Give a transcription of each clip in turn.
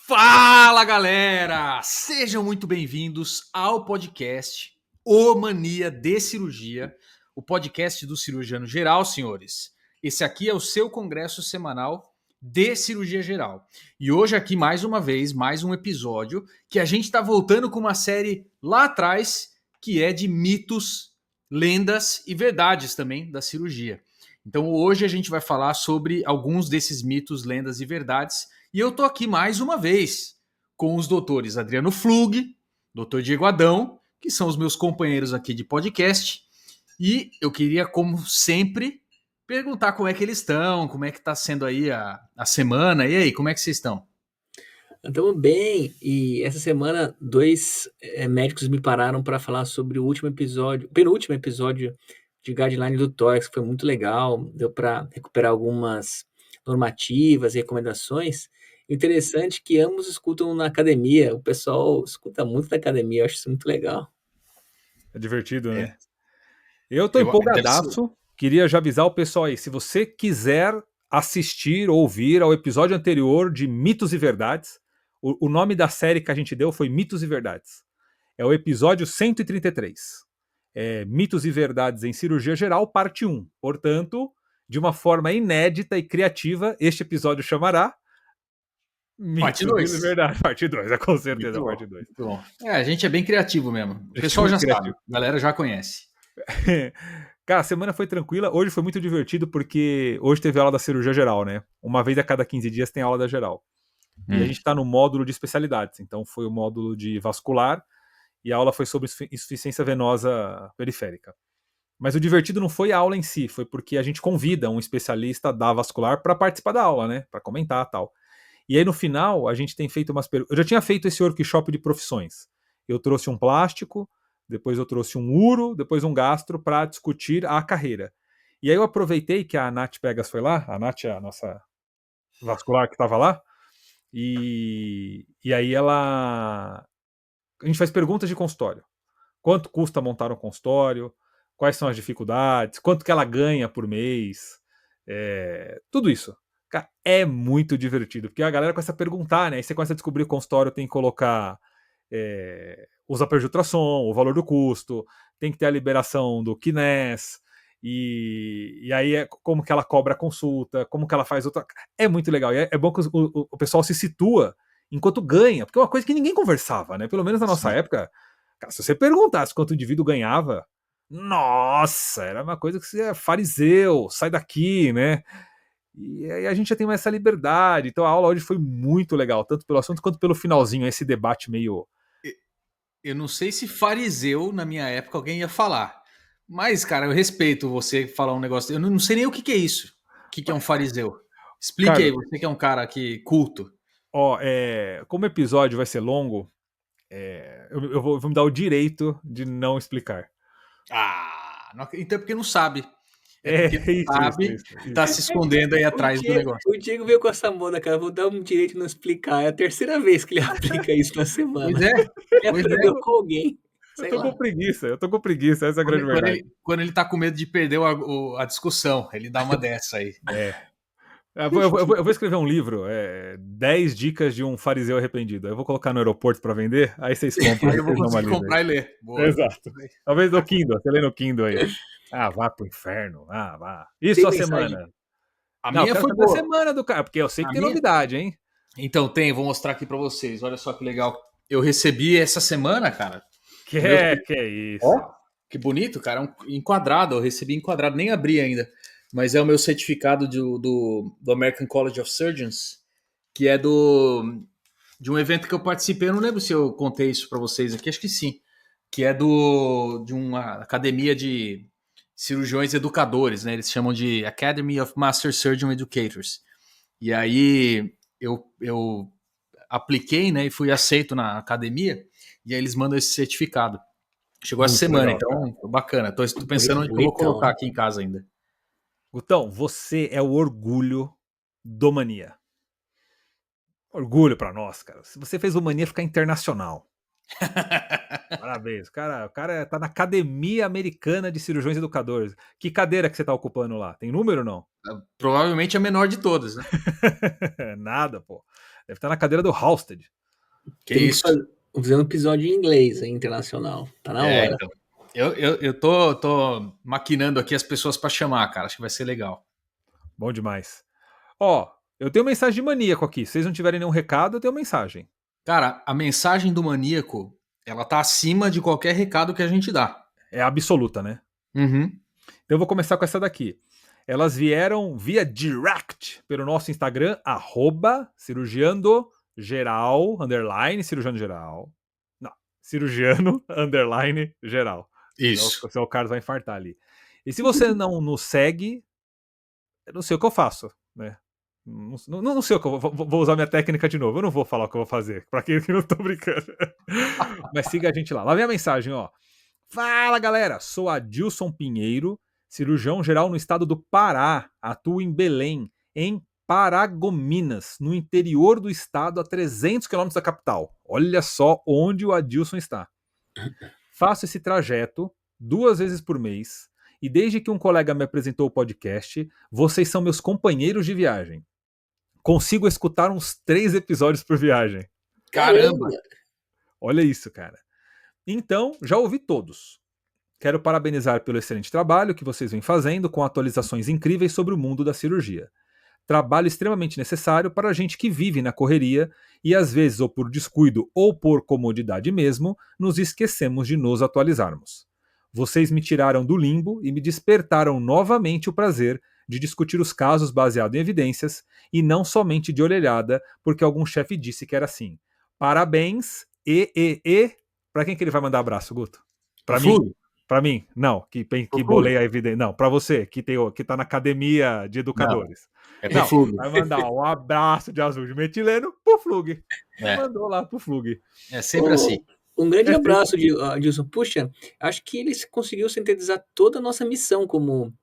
Fala, galera! Sejam muito bem-vindos ao podcast O Mania de Cirurgia, o podcast do cirurgiano geral, senhores. Esse aqui é o seu congresso semanal de cirurgia geral. E hoje aqui, mais uma vez, mais um episódio que a gente está voltando com uma série lá atrás, que é de mitos, lendas e verdades também da cirurgia. Então hoje a gente vai falar sobre alguns desses mitos, lendas e verdades. E eu tô aqui mais uma vez com os doutores Adriano Flug, doutor Diego Adão, que são os meus companheiros aqui de podcast. E eu queria, como sempre, perguntar como é que eles estão, como é que tá sendo aí a semana. E aí, como é que vocês estão? Estamos bem, e essa semana dois médicos me pararam para falar sobre o último episódio, penúltimo episódio de Guideline do Tórax, que foi muito legal, deu para recuperar algumas normativas e recomendações. Interessante que ambos escutam na academia, o pessoal escuta muito na academia, eu acho isso muito legal. É divertido, É, né? Eu tô deve ser. empolgadaço. Queria já avisar o pessoal aí. Se você quiser assistir ou ouvir ao episódio anterior de Mitos e Verdades, o nome da série que a gente deu foi Mitos e Verdades. É o episódio 133. É Mitos e Verdades em Cirurgia Geral, parte 1. Portanto, de uma forma inédita e criativa, este episódio chamará Parte Mitos 2. e Verdades. Parte 2, é com certeza Muito a parte bom, 2. muito bom. A gente é bem criativo mesmo. O gente pessoal é já muito sabe, criativo. a galera já conhece. Cara, a semana foi tranquila. Hoje foi muito divertido porque hoje teve aula da cirurgia geral, né? Uma vez a cada 15 dias tem aula da geral. E a gente tá no módulo de especialidades. Então foi o módulo de vascular e a aula foi sobre insuficiência venosa periférica. Mas o divertido não foi a aula em si, foi porque a gente convida um especialista da vascular para participar da aula, né? Para comentar e tal. E aí no final a gente tem feito umas perguntas. Eu já tinha feito esse workshop de profissões. Eu trouxe um plástico, depois eu trouxe um uro, depois um gastro para discutir a carreira. E aí eu aproveitei que a Nath Pegas foi lá, a Nath é a nossa vascular que estava lá, e aí ela... A gente faz perguntas de consultório. Quanto custa montar um consultório? Quais são as dificuldades? Quanto que ela ganha por mês? Tudo isso. Cara, é muito divertido, porque a galera começa a perguntar, né? Aí você começa a descobrir que o consultório tem que colocar os aparelhos de ultrassom, o valor do custo, tem que ter a liberação do KNES, e aí é como que ela cobra a consulta, como que ela faz outra. É muito legal. E é bom que o pessoal se situa enquanto ganha, porque é uma coisa que ninguém conversava, né? Pelo menos na nossa época, cara, se você perguntasse quanto o indivíduo ganhava, nossa, era uma coisa que você é fariseu, sai daqui, né? E aí a gente já tem mais essa liberdade. Então a aula hoje foi muito legal, tanto pelo assunto quanto pelo finalzinho, esse debate meio... Eu não sei se fariseu, na minha época, alguém ia falar. Mas, cara, eu respeito você falar um negócio. Eu não sei nem o que é isso. O que é um fariseu? Explique aí, Cara, você que é um cara aqui culto. ó, como o episódio vai ser longo, eu vou me dar o direito de não explicar. Então é porque não sabe. É É porque não isso, sabe e tá se escondendo aí atrás do negócio. O Diego veio com essa moda, cara, vou dar um direito de não explicar, é a terceira vez que ele aplica isso na semana. Pois é, Ele pois é. aprendeu com alguém, Eu sei tô lá. com preguiça, essa é a grande verdade. Quando ele tá com medo de perder a discussão, ele dá uma dessa aí. Eu vou escrever um livro, 10 dicas de um fariseu arrependido. Eu vou colocar no aeroporto para vender, aí vocês compram. Aí eu vou vocês dão uma conseguir lida comprar aí. e ler. Boa. Exato. Talvez no Kindle, você lê no Kindle aí. Ah, vá pro inferno. Ah, vá. Isso Tem a mensagem? semana. A Não, eu minha quero foi saber a boa. semana do cara, porque eu sei que A tem minha- novidade, hein? Então tem, vou mostrar aqui pra vocês. Olha só que legal. Eu recebi essa semana, cara. Que Meu- é isso? Ó, que bonito, cara. Enquadrado, eu recebi enquadrado, nem abri ainda. Mas é o meu certificado do American College of Surgeons, que é de um evento que eu participei. Eu não lembro se eu contei isso pra vocês aqui, acho que sim. Que é de uma academia de cirurgiões educadores, né? Eles chamam de Academy of Master Surgeon Educators. E aí eu apliquei, né, e fui aceito na academia, e aí eles mandam esse certificado. Chegou essa Muito semana, legal, então bacana. Tô pensando onde que eu vou Leitão, colocar né? aqui em casa ainda. Gutão, você é o orgulho do Mania. Orgulho pra nós, cara. Você fez o Mania ficar internacional. Parabéns. O cara tá na Academia Americana de Cirurgiões Educadores. Que cadeira que você tá ocupando lá? Tem número ou não? Provavelmente a menor de todas, né? Nada, pô. Deve estar na cadeira do Halsted. Que Temos isso? que fazer um episódio em inglês, hein, internacional. Tá na hora. Então. Eu tô maquinando aqui as pessoas para chamar, cara. Acho que vai ser legal. Bom demais. Ó, eu tenho mensagem de maníaco aqui. Se vocês não tiverem nenhum recado, eu tenho mensagem. Cara, a mensagem do maníaco, ela tá acima de qualquer recado que a gente dá. É absoluta, né? Uhum. Então eu vou começar com essa daqui. Elas vieram via direct pelo nosso Instagram, @cirurgiando_geral, cirurgiano geral. Não, cirurgiano, geral. Isso. O seu Carlos vai infartar ali. E se você não nos segue, eu não sei o que eu faço, né? Não sei o que eu vou usar minha técnica de novo. Eu não vou falar o que eu vou fazer, pra quem não tô brincando. Mas siga a gente lá. Lá vem a mensagem, ó. Fala, galera! Sou Adilson Pinheiro, cirurgião geral no estado do Pará. Atuo em Belém, em Paragominas, no interior do estado, a 300 quilômetros da capital. Olha só onde o Adilson está. Faço esse trajeto 2 vezes por mês e desde que um colega me apresentou o podcast, vocês são meus companheiros de viagem. Consigo escutar uns 3 episódios por viagem. Caramba! Olha isso, cara. Então, já ouvi todos. Quero parabenizar pelo excelente trabalho que vocês vêm fazendo com atualizações incríveis sobre o mundo da cirurgia. Trabalho extremamente necessário para a gente que vive na correria e às vezes, ou por descuido ou por comodidade mesmo, nos esquecemos de nos atualizarmos. Vocês me tiraram do limbo e me despertaram novamente o prazer de discutir os casos baseado em evidências e não somente de orelhada, porque algum chefe disse que era assim. Parabéns e. Pra quem que ele vai mandar abraço, Guto? Pra mim? Flugue. Pra mim? Não, que bolei a evidência. Não, pra você, que tá na academia de educadores. É pro Flugue. Vai mandar um abraço de azul de metileno pro Flug. É. Mandou lá pro Flug. É sempre assim. Um grande abraço, Adilson. Puxa, acho que ele conseguiu sintetizar toda a nossa missão como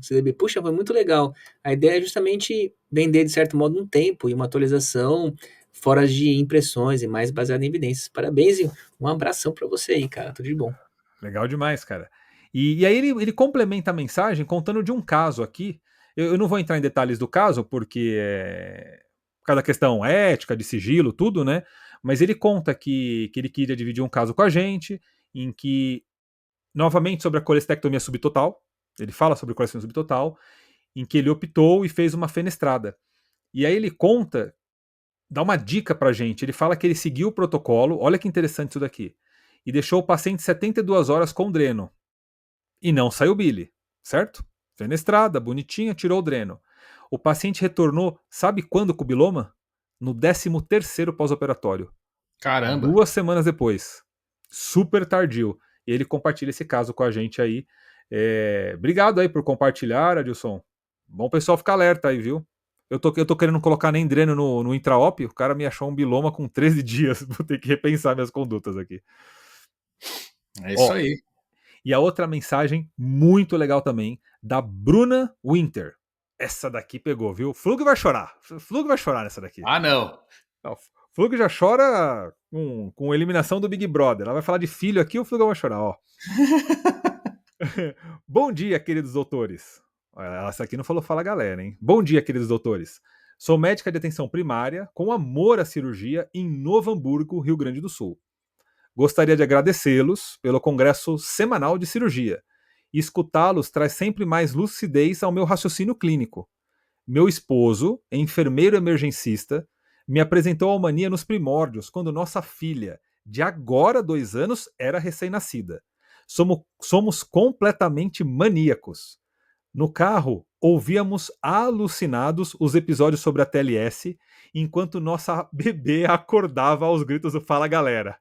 CDB. Puxa, foi muito legal. A ideia é justamente vender, de certo modo, um tempo e uma atualização fora de impressões e mais baseada em evidências. Parabéns e um abração para você aí, cara. Tudo de bom. Legal demais, cara. E aí ele complementa a mensagem contando de um caso aqui. Eu não vou entrar em detalhes do caso, porque por causa da questão ética, de sigilo, tudo, né? Mas ele conta que ele queria dividir um caso com a gente, em que, novamente, sobre a colestectomia subtotal, ele fala sobre colestectomia subtotal, em que ele optou e fez uma fenestrada. E aí ele conta, dá uma dica pra gente, ele fala que ele seguiu o protocolo, olha que interessante isso daqui, e deixou o paciente 72 horas com dreno. E não saiu bile, certo? Fenestrada, bonitinha, tirou o dreno. O paciente retornou, sabe quando com o biloma? No 13º pós-operatório. Caramba! 2 semanas depois. Super tardio. E ele compartilha esse caso com a gente aí. Obrigado aí por compartilhar, Adilson. Bom pessoal ficar alerta aí, viu? Eu tô querendo colocar nem dreno no intraop, o cara me achou um biloma com 13 dias. Vou ter que repensar minhas condutas aqui. É isso aí. E a outra mensagem muito legal também, da Bruna Winter. Essa daqui pegou, viu? Flug vai chorar. Flug vai chorar nessa daqui. Ah, não. Flug já chora com eliminação do Big Brother. Ela vai falar de filho aqui, o Flug vai chorar, ó. Bom dia, queridos doutores. Essa aqui não falou fala galera, hein? Bom dia, queridos doutores. Sou médica de atenção primária, com amor à cirurgia, em Novo Hamburgo, Rio Grande do Sul. Gostaria de agradecê-los pelo congresso semanal de cirurgia. E escutá-los traz sempre mais lucidez ao meu raciocínio clínico. Meu esposo, enfermeiro emergencista, me apresentou a Mania nos primórdios, quando nossa filha, de agora 2 anos, era recém-nascida. Somos completamente maníacos. No carro, ouvíamos alucinados os episódios sobre a TLS, enquanto nossa bebê acordava aos gritos do Fala Galera.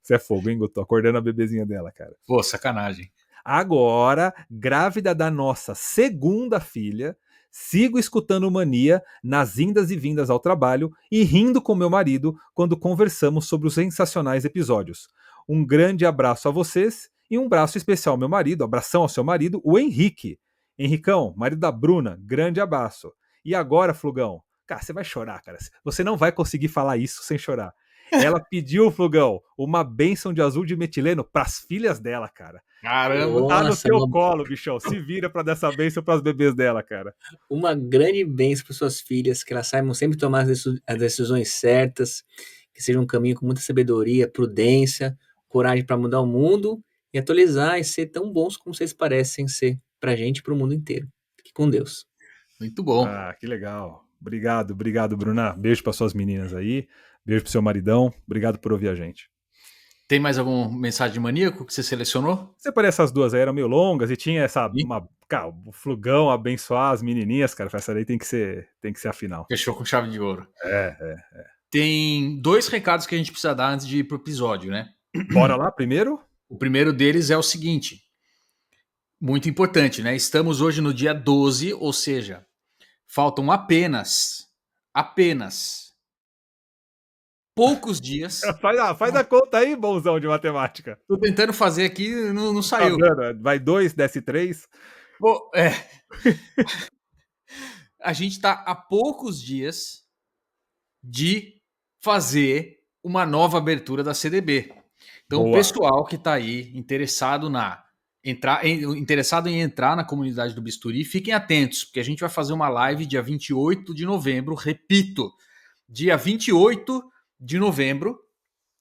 Você é fogo, hein, Guto? Tô acordando a bebezinha dela, cara. Pô, sacanagem. Agora, grávida da nossa segunda filha, sigo escutando Mania nas indas e vindas ao trabalho e rindo com meu marido quando conversamos sobre os sensacionais episódios. Um grande abraço a vocês e um abraço especial ao meu marido, abração ao seu marido, o Henrique. Henricão, marido da Bruna, grande abraço. E agora, Flugão, cara, você vai chorar, cara. Você não vai conseguir falar isso sem chorar. Ela pediu, Flugão, uma bênção de azul de metileno pras filhas dela, cara. Caramba. Tá no Nossa, teu colo, bichão. Se vira pra dar essa bênção pras bebês dela, cara. uma grande bênção para suas filhas, que elas saibam sempre tomar as decisões certas, que seja um caminho com muita sabedoria, prudência, coragem para mudar o mundo e atualizar e ser tão bons como vocês parecem ser pra gente e pro mundo inteiro. Fique com Deus. Muito bom. Ah, que legal. Obrigado, Bruna. Beijo para suas meninas aí. Beijo pro seu maridão. Obrigado por ouvir a gente. Tem mais alguma mensagem maníaco que você selecionou? Separei essas duas aí, eram meio longas e tinha Ih. cara, o Flugão abençoar as menininhas, cara. Essa daí tem que ser a final. Fechou com chave de ouro. É. Tem 2 recados que a gente precisa dar antes de ir pro episódio, né? Bora lá primeiro? O primeiro deles é o seguinte, muito importante, né? Estamos hoje no dia 12, ou seja, faltam apenas poucos dias. Faz a conta aí, bonzão de matemática. Tô tentando fazer aqui, não Tá saiu. vendo? Vai 2, desce 3. Bom, a gente está a poucos dias de fazer uma nova abertura da CDB. Então, o Boa. pessoal que está aí interessado em entrar na comunidade do Bisturi, fiquem atentos, porque a gente vai fazer uma live dia 28 de novembro, repito, dia 28 de novembro,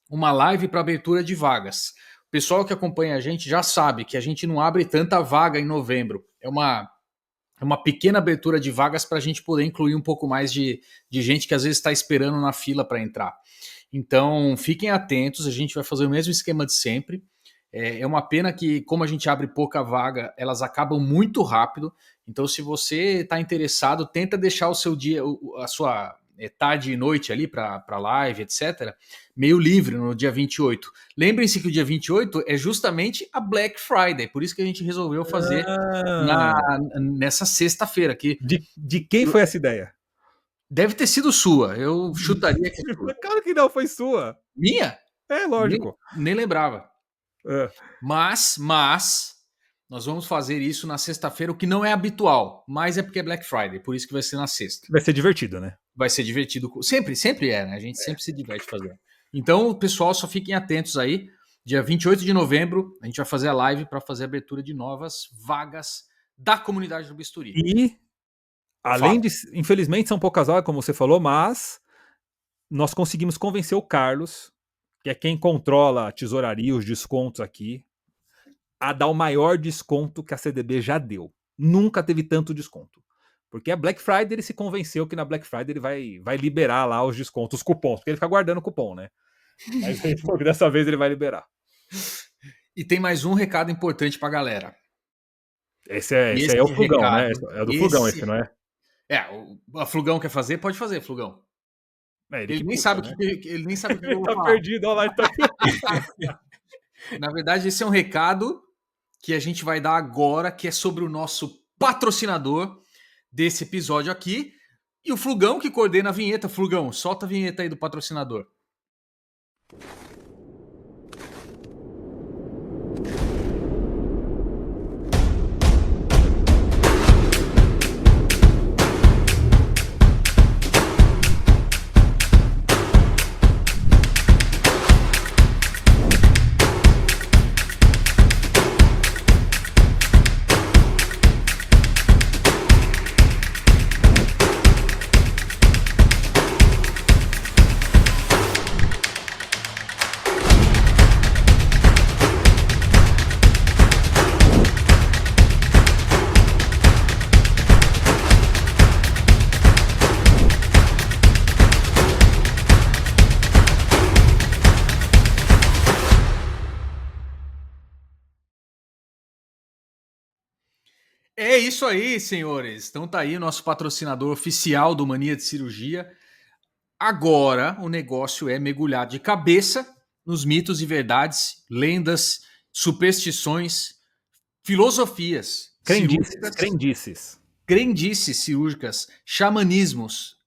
uma live para abertura de vagas. O pessoal que acompanha a gente já sabe que a gente não abre tanta vaga em novembro. É uma pequena abertura de vagas para a gente poder incluir um pouco mais de gente que às vezes está esperando na fila para entrar. Então, fiquem atentos, a gente vai fazer o mesmo esquema de sempre. É uma pena que, como a gente abre pouca vaga, elas acabam muito rápido. Então, se você está interessado, tenta deixar o seu dia, a sua tarde e noite ali para live, etc., meio livre no dia 28. Lembrem-se que o dia 28 é justamente a Black Friday, por isso que a gente resolveu fazer nessa sexta-feira aqui. De quem foi essa ideia? Deve ter sido sua, eu chutaria que é sua. Claro que não, foi sua. Minha? É, lógico. Nem lembrava. É. Mas nós vamos fazer isso na sexta-feira, o que não é habitual, mas é porque é Black Friday, por isso que vai ser na sexta. Vai ser divertido, né? Vai ser divertido. Sempre é, né? A gente sempre se diverte fazendo. Então, pessoal, só fiquem atentos aí. Dia 28 de novembro, a gente vai fazer a live para fazer a abertura de novas vagas da comunidade do Bisturi. E, além de, infelizmente, são poucas vagas, como você falou, mas nós conseguimos convencer o Carlos, que é quem controla a tesouraria, os descontos aqui, a dar o maior desconto que a CDB já deu. Nunca teve tanto desconto. Porque a Black Friday ele se convenceu que na Black Friday ele vai liberar lá os descontos, os cupons, porque ele fica guardando o cupom, né? Mas ele falou que dessa vez ele vai liberar. E tem mais um recado importante pra galera. Esse aí é o Flugão, recado, né? É do Flugão esse, não é? A Flugão quer fazer? Pode fazer, Flugão. Ele nem sabe o que ele nem sabe o que eu vou Tá falar. perdido, olha lá. Tá... Na verdade, esse é um recado que a gente vai dar agora, que é sobre o nosso patrocinador desse episódio aqui, e o Flugão que coordena a vinheta. Flugão, solta a vinheta aí do patrocinador. É isso aí, senhores. Então tá aí o nosso patrocinador oficial do Mania de Cirurgia. Agora o negócio é mergulhar de cabeça nos mitos e verdades, lendas, superstições, filosofias, crendices cirúrgicas, xamanismos,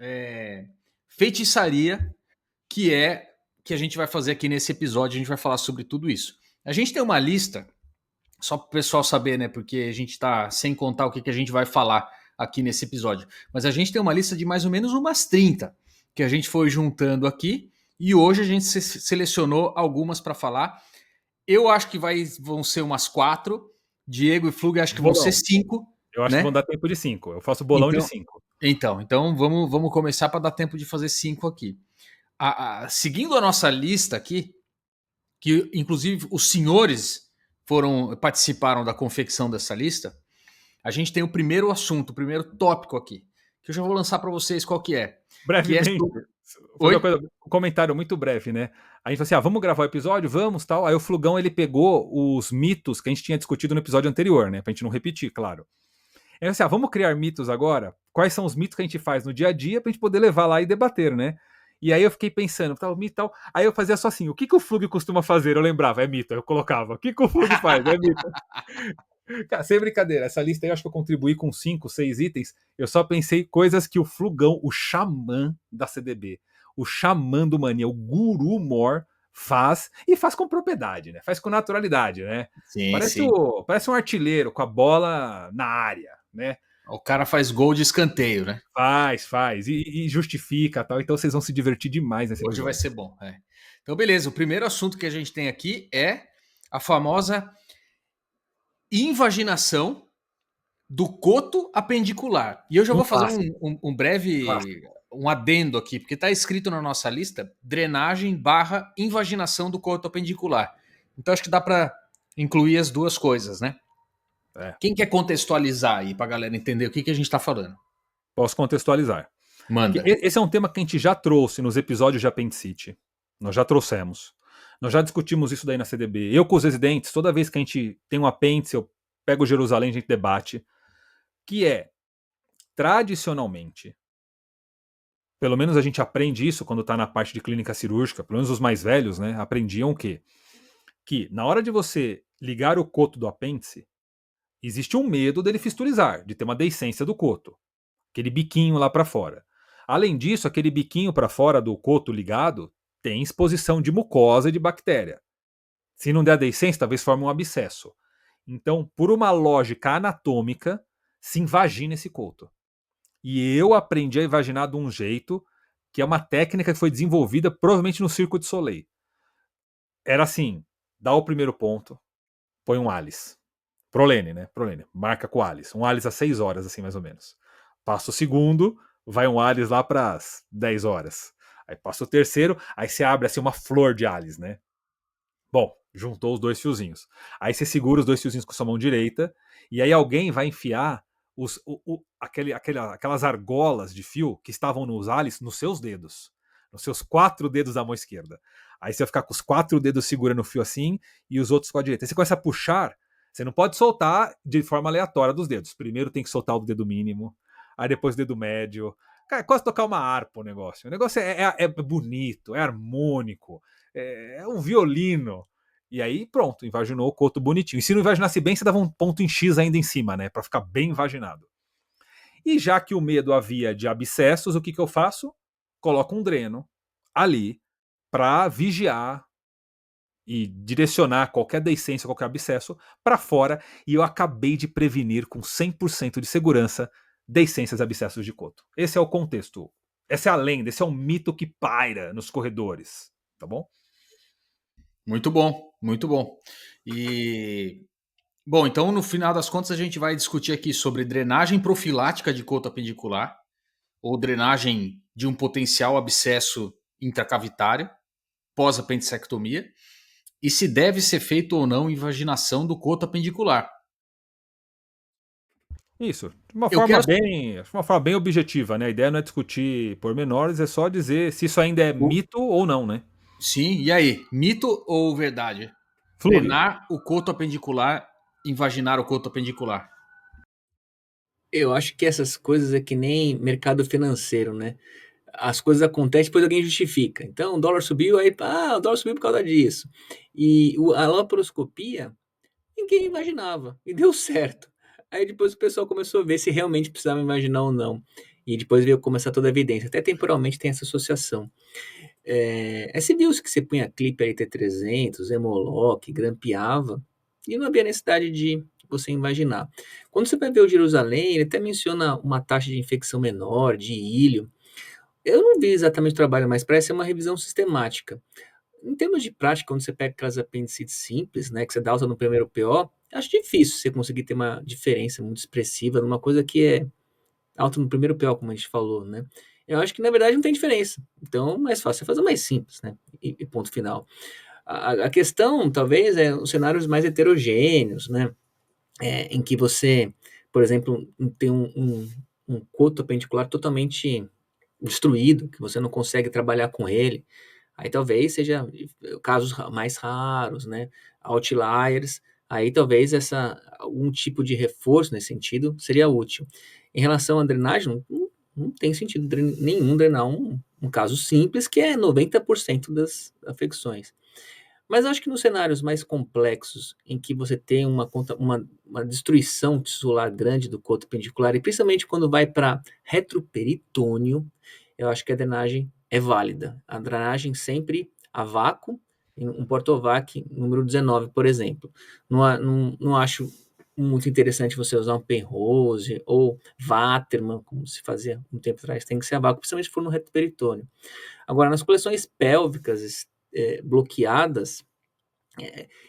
feitiçaria, que a gente vai fazer aqui nesse episódio. A gente vai falar sobre tudo isso. A gente tem uma lista, só para o pessoal saber, né? Porque a gente está sem contar o que a gente vai falar aqui nesse episódio. Mas a gente tem uma lista de mais ou menos umas 30 que a gente foi juntando aqui E hoje a gente selecionou algumas para falar. Eu acho que vão ser umas 4. Diego e Flug acho que vão ser Bolão. 5, Eu acho que vão né? dar tempo de 5. Eu faço bolão de Então, 5. então vamos começar para dar tempo de fazer 5 aqui. Seguindo a nossa lista aqui, que inclusive os senhores participaram da confecção dessa lista, a gente tem o primeiro assunto, o primeiro tópico aqui, que eu já vou lançar para vocês qual que é. Que é Brevemente, foi uma Oi? coisa, um comentário muito breve, né? A gente falou assim, vamos gravar o episódio? Vamos, tal. Aí o Flugão, ele pegou os mitos que a gente tinha discutido no episódio anterior, né? Pra gente não repetir, claro. Aí eu falei assim, vamos criar mitos agora? Quais são os mitos que a gente faz no dia a dia pra gente poder levar lá e debater, né? E aí eu fiquei pensando, tal, mito tal. Aí eu fazia só assim, o que o Flug costuma fazer? Eu lembrava, é mito. Eu colocava, o que o Flug faz? É mito. Cara, sem brincadeira, essa lista aí eu acho que eu contribuí com 5, 6 itens. Eu só pensei coisas que o Flugão, o xamã da CDB, o xamã do Mania, o Guru Mor, faz e faz com propriedade, né? Faz com naturalidade, né? Sim, Parece, sim. parece um artilheiro com a bola na área, né? O cara faz gol de escanteio, né? Faz. E justifica tal. Então vocês vão se divertir demais nesse Hoje vai episódio. ser bom. É. Então, beleza. O primeiro assunto que a gente tem aqui é a famosa invaginação do coto apendicular. E eu já Um vou fazer clássico. um breve adendo aqui, porque está escrito na nossa lista drenagem barra invaginação do coto apendicular. Então acho que dá para incluir as duas coisas, né? É, Quem quer contextualizar aí para a galera entender o que a gente está falando? posso contextualizar. Manda. Esse é um tema que a gente já trouxe nos episódios de apendicite. Nós já trouxemos. Nós já discutimos isso daí na CDB. Eu com os residentes, toda vez que a gente tem um apêndice, eu pego o Jerusalém, a gente debate. Que é, tradicionalmente, pelo menos a gente aprende isso quando está na parte de clínica cirúrgica, pelo menos os mais velhos, né, aprendiam o quê? Que na hora de você ligar o coto do apêndice, existe um medo dele fistulizar, de ter uma deiscência do coto. Aquele biquinho lá para fora. Além disso, aquele biquinho para fora do coto ligado tem exposição de mucosa e de bactéria. Se não der a deiscência, talvez forme um abscesso. Então, por uma lógica anatômica, se invagina esse coto. E eu aprendi a invaginar de um jeito que é uma técnica que foi desenvolvida provavelmente no Circo de Soleil. Era assim, dá o primeiro ponto, põe um Alice. Prolene, né? Prolene. Marca com Alice. Um Alice às 6 horas, assim, mais ou menos. Passa o segundo, vai um Alice lá para as 10 horas. Aí passa o terceiro, aí você abre assim uma flor de Alice, né? Bom, juntou os dois fiozinhos. Aí você segura os dois fiozinhos com sua mão direita, e aí alguém vai enfiar aquelas argolas de fio que estavam nos Alice nos seus dedos. Nos seus 4 dedos da mão esquerda. Aí você vai ficar com os 4 dedos segurando o fio assim, e os outros com a direita. Aí você começa a puxar. Você não pode soltar de forma aleatória dos dedos. Primeiro tem que soltar o dedo mínimo, aí depois o dedo médio. Cara, é quase tocar uma harpa o negócio. O negócio é bonito, é harmônico, é um violino. E aí, pronto, invaginou o coto bonitinho. E se não invaginasse bem, você dava um ponto em X ainda em cima, né? Pra ficar bem invaginado. E já que o medo havia de abscessos, o que eu faço? Coloco um dreno ali pra vigiar e direcionar qualquer deiscência, qualquer abscesso para fora, e eu acabei de prevenir com 100% de segurança deiscências e abscessos de coto. Esse é o contexto. Essa é a lenda, esse é um mito que paira nos corredores, tá bom? Muito bom, muito bom. E bom, então no final das contas a gente vai discutir aqui sobre drenagem profilática de coto apendicular ou drenagem de um potencial abscesso intracavitário pós-apendicectomia e se deve ser feito ou não invaginação do coto apendicular. Isso, Eu quero. de uma forma bem objetiva, né? A ideia não é discutir pormenores, é só dizer se isso ainda é mito ou não, né? Sim, e aí? Mito ou verdade? Flug. Drenar o coto apendicular, invaginar o coto apendicular. Eu acho que essas coisas é que nem mercado financeiro, né? As coisas acontecem, depois alguém justifica. Então, o dólar subiu, aí, o dólar subiu por causa disso. E a laparoscopia, ninguém imaginava, e deu certo. Aí depois o pessoal começou a ver se realmente precisava imaginar ou não. E depois veio começar toda a evidência. Até temporalmente tem essa associação. Você viu que você punha clipe LT300, Hemolock, grampeava, e não havia necessidade de você imaginar. Quando você vai ver o Jerusalém, ele até menciona uma taxa de infecção menor, de ilho. Eu não vi exatamente o trabalho, mas parece ser uma revisão sistemática. Em termos de prática, quando você pega aquelas apendicites simples, né, que você dá alta no primeiro PO, acho difícil você conseguir ter uma diferença muito expressiva numa coisa que é alta no primeiro PO, como a gente falou, né? Eu acho que, na verdade, não tem diferença. Então, mais fácil é fazer mais simples, né? E ponto final. A questão, talvez, é os cenários mais heterogêneos, né? Em que você, por exemplo, tem um coto apendicular totalmente destruído, que você não consegue trabalhar com ele. Aí talvez seja casos mais raros, né? Outliers. Aí talvez algum tipo de reforço nesse sentido seria útil. Em relação à drenagem, não tem sentido nenhum drenar um caso simples, que é 90% das afecções. Mas acho que nos cenários mais complexos, em que você tem uma destruição tissular grande do coto pendicular, e principalmente quando vai para retroperitônio, eu acho que a drenagem é válida. A drenagem sempre a vácuo, em um Portovac número 19, por exemplo. Não acho muito interessante você usar um Penrose ou Waterman, como se fazia um tempo atrás. Tem que ser a vácuo, principalmente se for no retroperitônio. Agora, nas coleções pélvicas bloqueadas,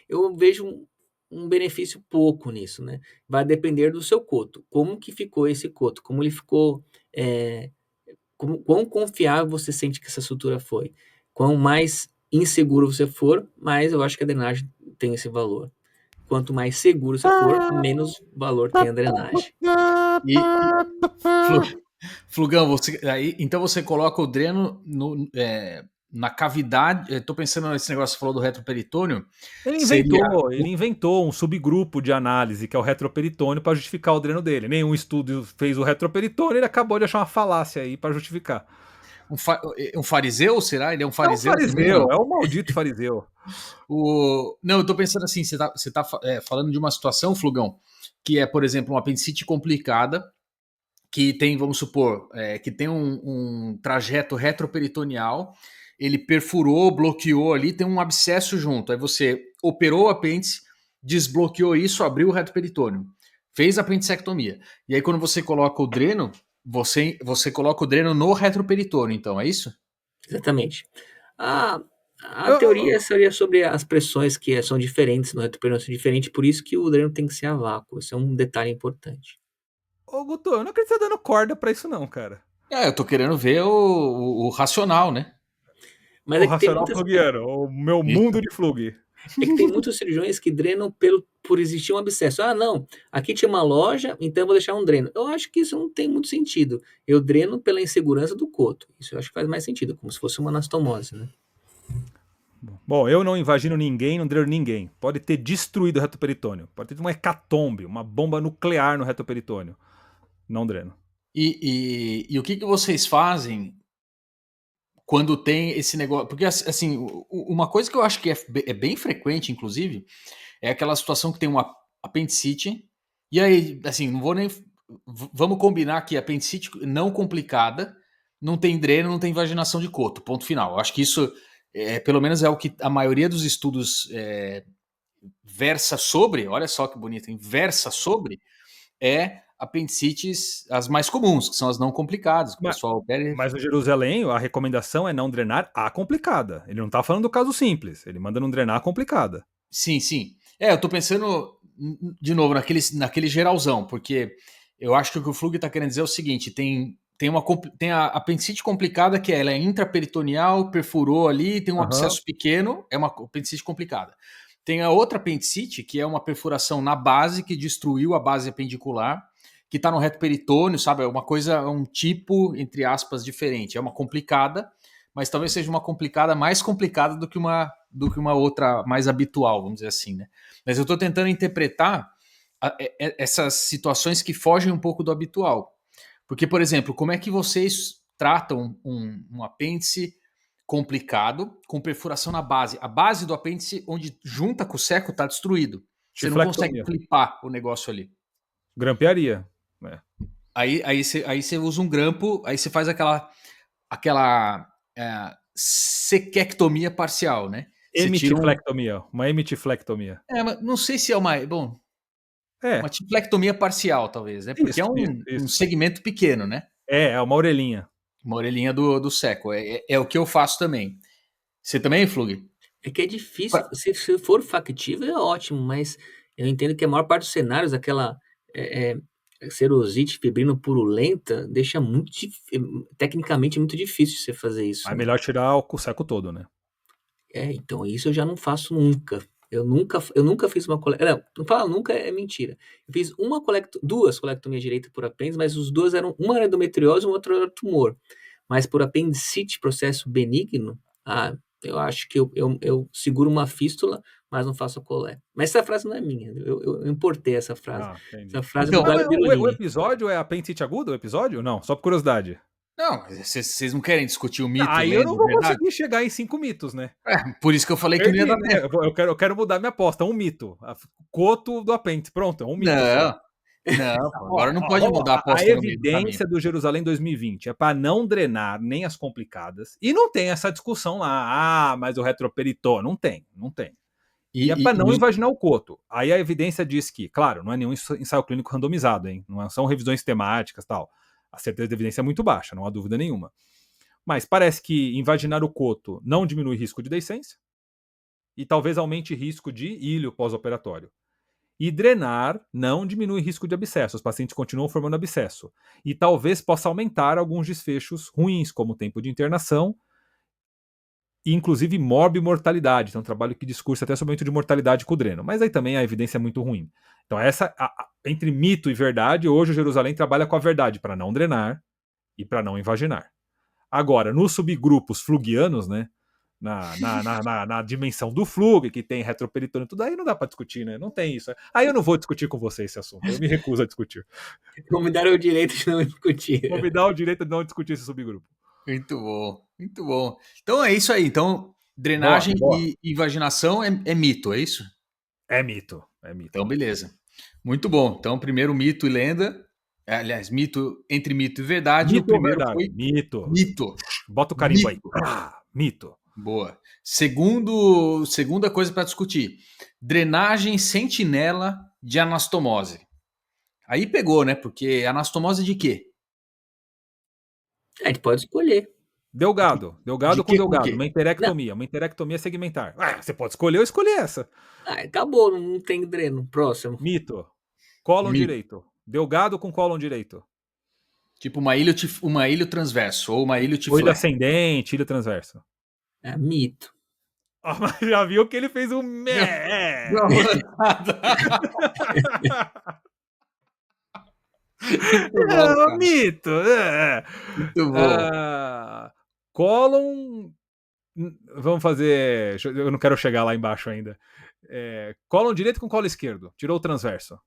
eu vejo um benefício pouco nisso, né? Vai depender do seu coto. Como que ficou esse coto? Como ele ficou... quão confiável você sente que essa sutura foi. Quanto mais inseguro você for, mais eu acho que a drenagem tem esse valor. Quanto mais seguro você for, menos valor tem a drenagem. Flugão, então você coloca o dreno na cavidade. Estou pensando nesse negócio que você falou do retroperitônio. Ele inventou um subgrupo de análise, que é o retroperitônio, para justificar o dreno dele. Nenhum estudo fez o retroperitônio, ele acabou de achar uma falácia aí para justificar. Um fariseu, será? Ele é um fariseu? É um fariseu, é um maldito fariseu. Não, eu tô pensando assim, você tá falando de uma situação, Flugão, que é, por exemplo, uma apendicite complicada, que tem, vamos supor, que tem um trajeto retroperitoneal, ele perfurou, bloqueou ali, tem um abscesso junto. Aí você operou o apêndice, desbloqueou isso, abriu o retroperitônio, fez a apendicectomia. E aí quando você coloca o dreno, você coloca o dreno no retroperitônio, então, é isso? Exatamente. A teoria seria sobre as pressões que são diferentes no retroperitônio, são diferentes, por isso que o dreno tem que ser a vácuo. Esse é um detalhe importante. Ô, Guto, eu não acredito que você tá dando corda pra isso não, cara. Eu tô querendo ver o racional, né? Mas o é que tem racional flugiano, o meu mundo de flug. É que tem muitos cirurgiões que drenam por existir um abscesso. Ah, não, aqui tinha uma loja, então eu vou deixar um dreno. Eu acho que isso não tem muito sentido. Eu dreno pela insegurança do coto. Isso eu acho que faz mais sentido, como se fosse uma anastomose, né? Bom, eu não invagino ninguém, não dreno ninguém. Pode ter destruído o retroperitônio. Pode ter uma hecatombe, uma bomba nuclear no retroperitônio. Não dreno. E o que vocês fazem quando tem esse negócio? Porque, assim, uma coisa que eu acho que é bem frequente, inclusive, é aquela situação que tem uma apendicite, e aí, assim, não vou nem... Vamos combinar que apendicite não complicada, não tem dreno, não tem vaginação de coto, ponto final. Eu acho que isso, pelo menos é o que a maioria dos estudos versa sobre, olha só que bonito, hein? Versa sobre, apendicites as mais comuns, que são as não complicadas, que o pessoal opera. Mas no Jerusalém, a recomendação é não drenar a complicada. Ele não tá falando do caso simples, ele manda não drenar a complicada. Sim, sim. Eu tô pensando, de novo, naquele geralzão, porque eu acho que o que o Flug tá querendo dizer é o seguinte, tem a apendicite complicada, que ela é intraperitoneal, perfurou ali, tem um abscesso pequeno, é uma apendicite complicada. Tem a outra apendicite, que é uma perfuração na base, que destruiu a base apendicular, que está no reto peritônio, sabe? É uma coisa, um tipo, entre aspas, diferente. É uma complicada, mas talvez seja uma complicada mais complicada do que uma outra mais habitual, vamos dizer assim, né? Mas eu estou tentando interpretar essas situações que fogem um pouco do habitual. Porque, por exemplo, como é que vocês tratam um apêndice complicado com perfuração na base? A base do apêndice, onde junta com o seco, está destruído. Você não consegue clipar o negócio ali. Grampearia. Aí você usa um grampo, aí você faz aquela sequectomia parcial, né? Hemitiflectomia, uma hemitiflectomia. Mas não sei se é uma tiflectomia parcial, talvez, né? Porque isso. Um segmento pequeno, né? É uma orelhinha. Uma orelhinha do seco. É o que eu faço também. Você também, Flug? É que é difícil, se for factível é ótimo, mas eu entendo que a maior parte dos cenários, aquela serosite fibrina purulenta, deixa tecnicamente muito difícil você fazer isso, É né? melhor tirar o seco todo, né? Então isso eu já não faço nunca. Eu nunca fiz uma colectomia. Não fala nunca, é mentira. Eu fiz duas colectomias direita por apêndice, mas os duas eram, uma era endometriose e outra era tumor. Mas por apendicite, processo benigno, eu acho que eu seguro uma fístula, mas não faço a colé. Mas essa frase não é minha, eu importei essa frase. Ah, entendi. Essa frase é Então, do Não, Dário mas o Birolini. episódio é apendicite aguda, o episódio? Não, só por curiosidade. não, vocês não querem discutir o Não, mito, aí eu não lenda, vou verdade? conseguir chegar em 5 mitos, né? Por isso que eu falei que não ia Perdi, dar né? tempo. Eu quero mudar minha aposta. Um mito. Coto do apêndice. Pronto, é um mito só. Não, não, pô, Ó, agora não ó, pode vamos mudar a lá. A aposta no meio do caminho. evidência do Jerusalém 2020 é para não drenar nem as complicadas. E não tem essa discussão lá. Ah, mas o retroperitor. Não tem, não tem. E é para não invaginar o coto. Aí a evidência diz que, claro, não é nenhum ensaio clínico randomizado, hein? Não são revisões temáticas e tal. A certeza da evidência é muito baixa, não há dúvida nenhuma. Mas parece que invaginar o coto não diminui risco de deiscência e talvez aumente risco de íleo pós-operatório. E drenar não diminui risco de abscesso. Os pacientes continuam formando abscesso. E talvez possa aumentar alguns desfechos ruins, como o tempo de internação e inclusive morbimortalidade. Então, um trabalho que discursa até sobre o aumento de mortalidade com o dreno. Mas aí também a evidência é muito ruim. Então, entre mito e verdade, hoje o Jerusalém trabalha com a verdade para não drenar e para não invaginar. Agora, nos subgrupos flugianos, né? Na dimensão do flug, que tem retroperitônio, tudo aí não dá para discutir, né? Não tem isso. Aí eu não vou discutir com você esse assunto. Eu me recuso a discutir. Não me deram o direito de não discutir. Vou me dar o direito de não discutir esse subgrupo. Muito bom, muito bom. Então é isso aí. Então, Boa, drenagem boa. e invaginação é mito, é isso? É mito, é mito. Então, beleza. Muito bom. Então, primeiro mito e lenda. Aliás, entre mito e verdade. Mito O primeiro ou verdade? foi Mito. mito. Bota o carimbo Mito. aí. Mito. Boa. Segunda coisa para discutir: drenagem sentinela de anastomose. Aí pegou, né? Porque anastomose de quê? A gente pode escolher. Delgado. Delgado De com quê com delgado. quê? Uma interectomia segmentar. Você pode escolher ou escolher essa. Acabou, não tem dreno. Próximo. Mito. Cólon Mito. direito. Delgado com cólon direito. Tipo uma ilho transverso ou uma ilho Ilho tiflé. ascendente, ilho transverso. É mito. Mas já viu que ele fez um Deu uma levantada. Muito bom, cara. mito. Muito bom. Cólon. Vamos fazer. Eu não quero chegar lá embaixo ainda. Cólon direito com colo esquerdo. Tirou o transverso.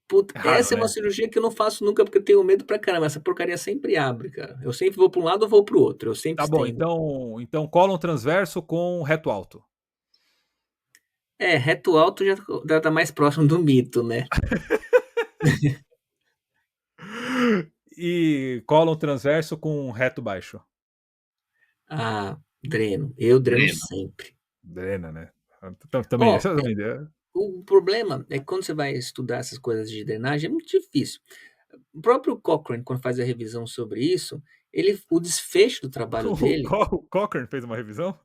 Puta, Errado, essa é uma né? cirurgia que eu não faço nunca porque eu tenho medo pra caramba. Essa porcaria sempre abre, cara. Eu sempre vou pra um lado ou vou pro outro. Eu sempre Tá bom, estendo. então cólon transverso com reto alto. Reto alto já tá mais próximo do mito, né? E cólon transverso com reto baixo. Dreno. Eu dreno Dreno. sempre. Drena, né? Também, essa é uma ideia. O problema é que quando você vai estudar essas coisas de drenagem, é muito difícil. O próprio Cochrane, quando faz a revisão sobre isso, o desfecho do trabalho dele O Cochrane fez uma revisão?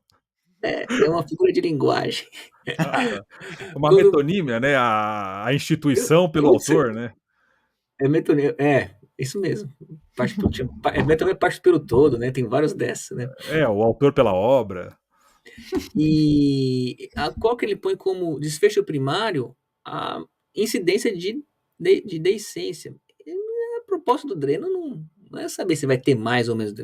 é uma figura de linguagem. Ah, tá. Uma Quando- metonímia, né? A instituição pelo autor, né? Isso mesmo. Metonímia parte pelo todo, né? Tem vários dessas, né? O autor pela obra. E a Cochrane ele põe como desfecho primário a incidência de deiscência. A proposta do dreno não é saber se vai ter mais ou menos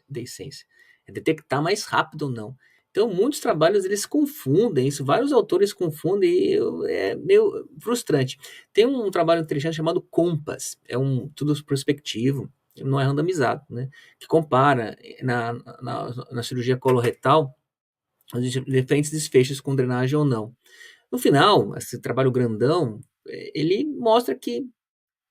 deiscência, é detectar mais rápido ou não. Então, muitos trabalhos eles confundem isso, vários autores confundem e é meio frustrante. Tem um trabalho interessante chamado COMPAS, é um estudo prospectivo, não é randomizado, né? Que compara na cirurgia coloretal os diferentes desfechos com drenagem ou não. No final, esse trabalho grandão, ele mostra que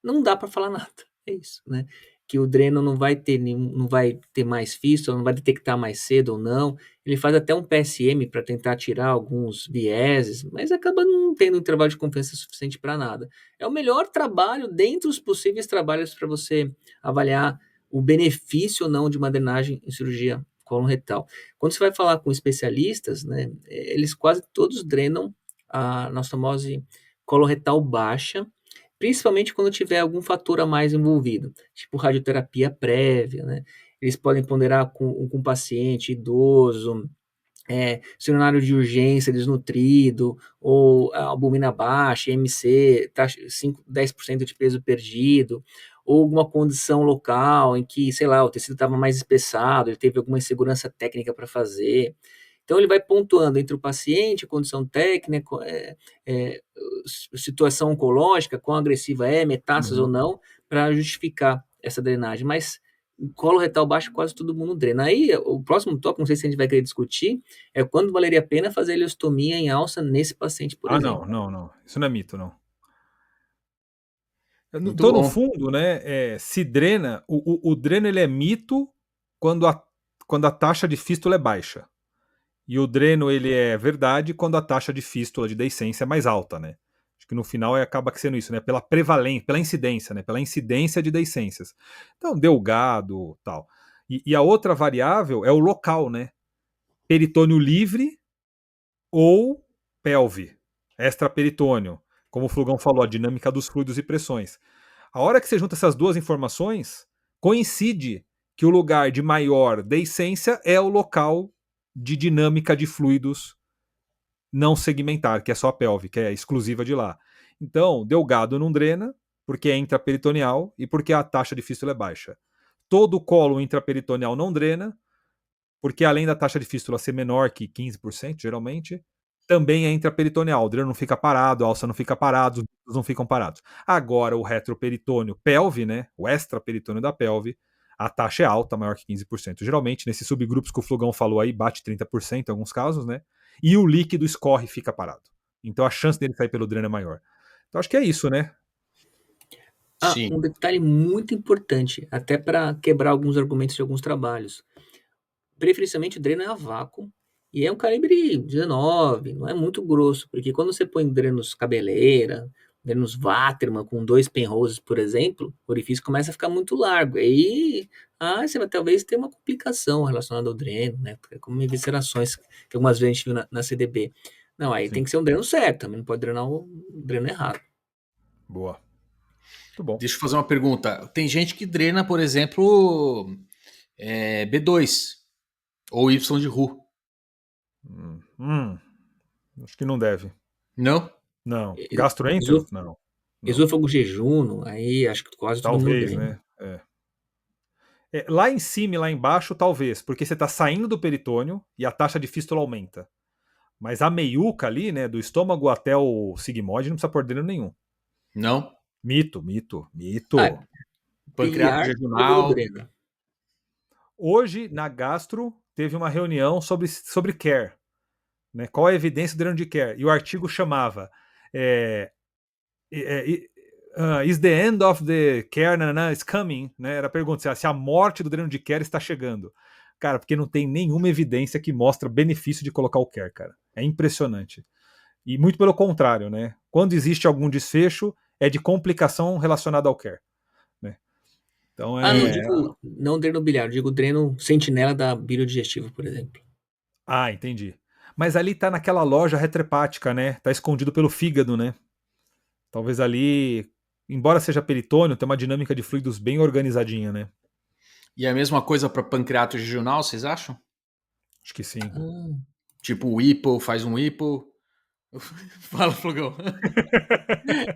não dá para falar nada. É isso, né? Que o dreno não vai ter mais fístula, não vai detectar mais cedo ou não. Ele faz até um PSM para tentar tirar alguns vieses, mas acaba não tendo um intervalo de confiança suficiente para nada. É o melhor trabalho dentre os possíveis trabalhos para você avaliar o benefício ou não de uma drenagem em cirurgia coloretal. Quando você vai falar com especialistas, né, eles quase todos drenam a anastomosi coloretal baixa, principalmente quando tiver algum fator a mais envolvido, tipo radioterapia prévia, né? Eles podem ponderar com paciente idoso, cenário de urgência desnutrido, ou albumina baixa, IMC, taxa 5, 10% de peso perdido, ou alguma condição local em que, sei lá, o tecido estava mais espessado, ele teve alguma insegurança técnica para fazer. Então, ele vai pontuando entre o paciente, condição técnica, situação oncológica, quão agressiva é, metástase ou não, para justificar essa drenagem. Mas colo retal baixo quase todo mundo drena. Aí, o próximo tópico, não sei se a gente vai querer discutir, é quando valeria a pena fazer a ileostomia em alça nesse paciente, por exemplo. Não. Isso não é mito, não. Muito Então, no bom. fundo, né, se drena, o dreno ele é mito quando a taxa de fístula é baixa. E o dreno ele é verdade quando a taxa de fístula de deiscência é mais alta, né? Acho que no final acaba sendo isso, né? Pela prevalência, pela incidência, né? Pela incidência de deiscências. Então, delgado, tal. E a outra variável é o local, né? Peritônio livre ou pelve, extraperitônio. Como o Flugão falou, a dinâmica dos fluidos e pressões. A hora que você junta essas duas informações, coincide que o lugar de maior deiscência é o local de dinâmica de fluidos não segmentar, que é só a pelve, que é exclusiva de lá. Então, delgado não drena, porque é intraperitoneal e porque a taxa de fístula é baixa. Todo o colo intraperitoneal não drena, porque além da taxa de fístula ser menor que 15%, geralmente, também é intraperitoneal. O dreno não fica parado, a alça não fica parada, os músculos não ficam parados. Agora, o retroperitônio pelve, né, o extraperitônio da pelve, a taxa é alta, maior que 15%. Geralmente, nesses subgrupos que o Flugão falou aí, bate 30% em alguns casos, né? E o líquido escorre e fica parado. Então a chance dele sair pelo dreno é maior. Então acho que é isso, né? Sim. Um detalhe muito importante, até para quebrar alguns argumentos de alguns trabalhos. Preferencialmente o dreno é a vácuo e é um calibre 19, não é muito grosso, porque quando você põe drenos cabeleira, drenos Waterman com 2 penroses, por exemplo, o orifício começa a ficar muito largo. Aí você vai talvez ter uma complicação relacionada ao dreno, né? Como eviscerações que algumas vezes a gente viu na CDB. Não, aí tem Sim. que ser um dreno certo, também não pode drenar o dreno errado. Boa. Muito bom. Deixa eu fazer uma pergunta. Tem gente que drena, por exemplo, B2 ou Y de Ru. Acho que não deve. Não? Não. Gastroentero? Não. Esôfago jejuno, aí acho que quase todo mundo Talvez, drena. né? Lá em cima e lá embaixo, talvez, porque você está saindo do peritônio e a taxa de fístula aumenta. Mas a meiuca ali, né, do estômago até o sigmoide, não precisa pôr dreno nenhum. Não? Mito. Pancreato Biliar, todo mundo jejunal. drena. Hoje, na gastro, teve uma reunião sobre care. Né? Qual a evidência do dreno de care? E o artigo chamava Is the end of the care is coming? Né? Era a pergunta se a morte do dreno de care está chegando. Cara, porque não tem nenhuma evidência que mostra benefício de colocar o care, cara. É impressionante. E muito pelo contrário, né? Quando existe algum desfecho, é de complicação relacionada ao care. Né? Então Não digo não dreno biliar, digo dreno sentinela da biliodigestivo, por exemplo. Entendi. Mas ali tá naquela loja retrehepática, né? Tá escondido pelo fígado, né? Talvez ali, embora seja peritônio, tem uma dinâmica de fluidos bem organizadinha, né? E a mesma coisa para pancreato jejunal, vocês acham? Acho que sim. Tipo o Whipple, faz um Whipple. Fala, Flugão.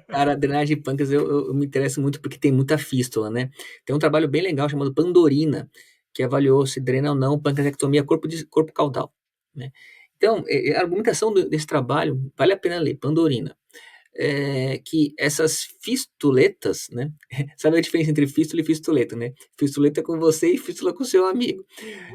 Cara, a drenagem de pâncreas eu me interesso muito porque tem muita fístula, né? Tem um trabalho bem legal chamado Pandorina, que avaliou se drena ou não pancreatectomia corpo caudal, né? Então, a argumentação desse trabalho, vale a pena ler, Pandorina. Que essas fistuletas, né? Sabe a diferença entre fístula e fistuleta, né? Fistuleta é com você e fístula com seu amigo.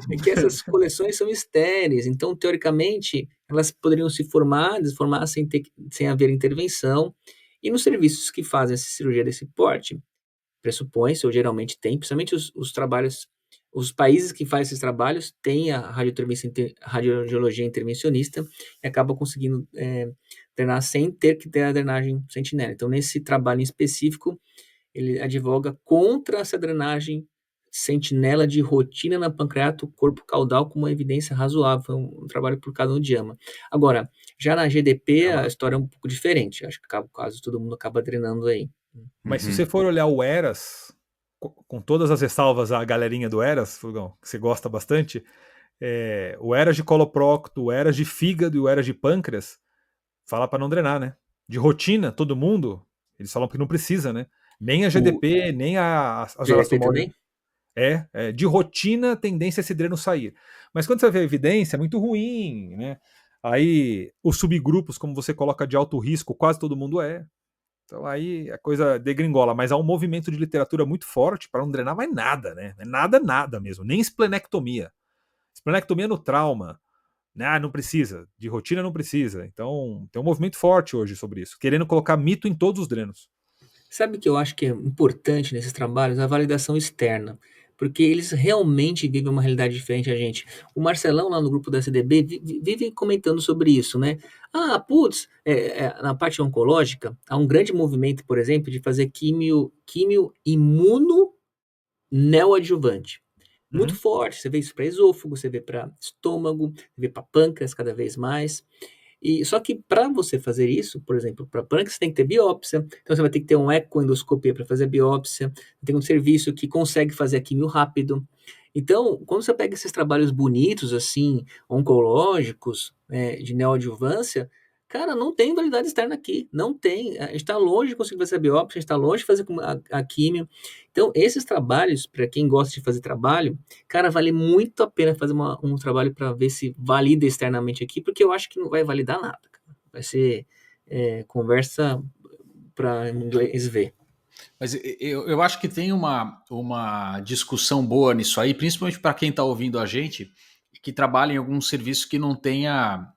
É que essas coleções são estéreis, então, teoricamente, elas poderiam se formar, desformar sem haver intervenção. E nos serviços que fazem essa cirurgia desse porte, pressupõe-se, ou geralmente tem, principalmente os trabalhos, os países que fazem esses trabalhos têm a radiologia intervencionista e acaba conseguindo drenar sem ter que ter a drenagem sentinela. Então, nesse trabalho em específico, ele advoga contra essa drenagem sentinela de rotina na pancreato corpo caudal com uma evidência razoável. Foi um trabalho publicado no JAMA. Agora, já na GDP, a história é um pouco diferente. Acho que quase todo mundo acaba drenando aí. Mas se você for olhar o Eras, com todas as ressalvas à galerinha do Eras, Furgão, que você gosta bastante, o Eras de coloprocto, o Eras de fígado e o Eras de pâncreas, fala para não drenar, né? De rotina, todo mundo, eles falam que não precisa, né? Nem a GDP, nem as GDP também? De rotina, a tendência é esse dreno sair. Mas quando você vê a evidência, é muito ruim, né? Aí, os subgrupos, como você coloca de alto risco, quase todo mundo é. Então aí a coisa degringola, mas há um movimento de literatura muito forte para não drenar mais nada, né? Nada mesmo, nem esplenectomia. Esplenectomia no trauma, né? Não precisa, de rotina não precisa. Então tem um movimento forte hoje sobre isso, querendo colocar mito em todos os drenos. Sabe o que eu acho que é importante nesses trabalhos? A validação externa. Porque eles realmente vivem uma realidade diferente da gente. O Marcelão, lá no grupo da CDB, vive comentando sobre isso, né? Na parte oncológica, há um grande movimento, por exemplo, de fazer químio imuno neoadjuvante. Muito forte. Você vê isso para esôfago, você vê para estômago, você vê para pâncreas cada vez mais. Só que para você fazer isso, por exemplo, para pâncreas, você tem que ter biópsia, então você vai ter que ter uma ecoendoscopia para fazer a biópsia, tem um serviço que consegue fazer a quimio rápido. Então, quando você pega esses trabalhos bonitos, assim, oncológicos, de neoadjuvância, cara, não tem validade externa aqui, não tem. A gente está longe de conseguir fazer a biópsia, a gente está longe de fazer a quimio. Então, esses trabalhos, para quem gosta de fazer trabalho, cara, vale muito a pena fazer um trabalho para ver se valida externamente aqui, porque eu acho que não vai validar nada, cara. Vai ser conversa para inglês ver. Mas eu acho que tem uma discussão boa nisso aí, principalmente para quem está ouvindo a gente, que trabalha em algum serviço que não tenha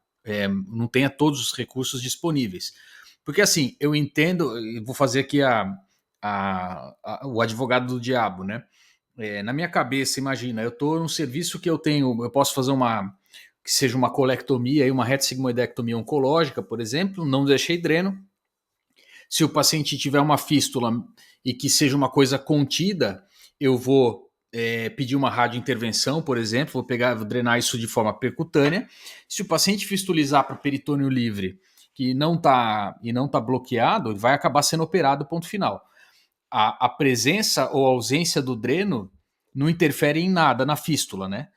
todos os recursos disponíveis. Porque assim, eu entendo, e vou fazer aqui o advogado do diabo, né? Na minha cabeça, imagina, eu estou num serviço que eu posso fazer que seja uma colectomia, uma retossigmoidectomia oncológica, por exemplo, não deixei dreno. Se o paciente tiver uma fístula e que seja uma coisa contida, eu vou pedir uma radiointervenção, por exemplo, vou drenar isso de forma percutânea. Se o paciente fistulizar para peritônio livre, que não está bloqueado, ele vai acabar sendo operado, ponto final. A presença ou ausência do dreno não interfere em nada na fístula, né?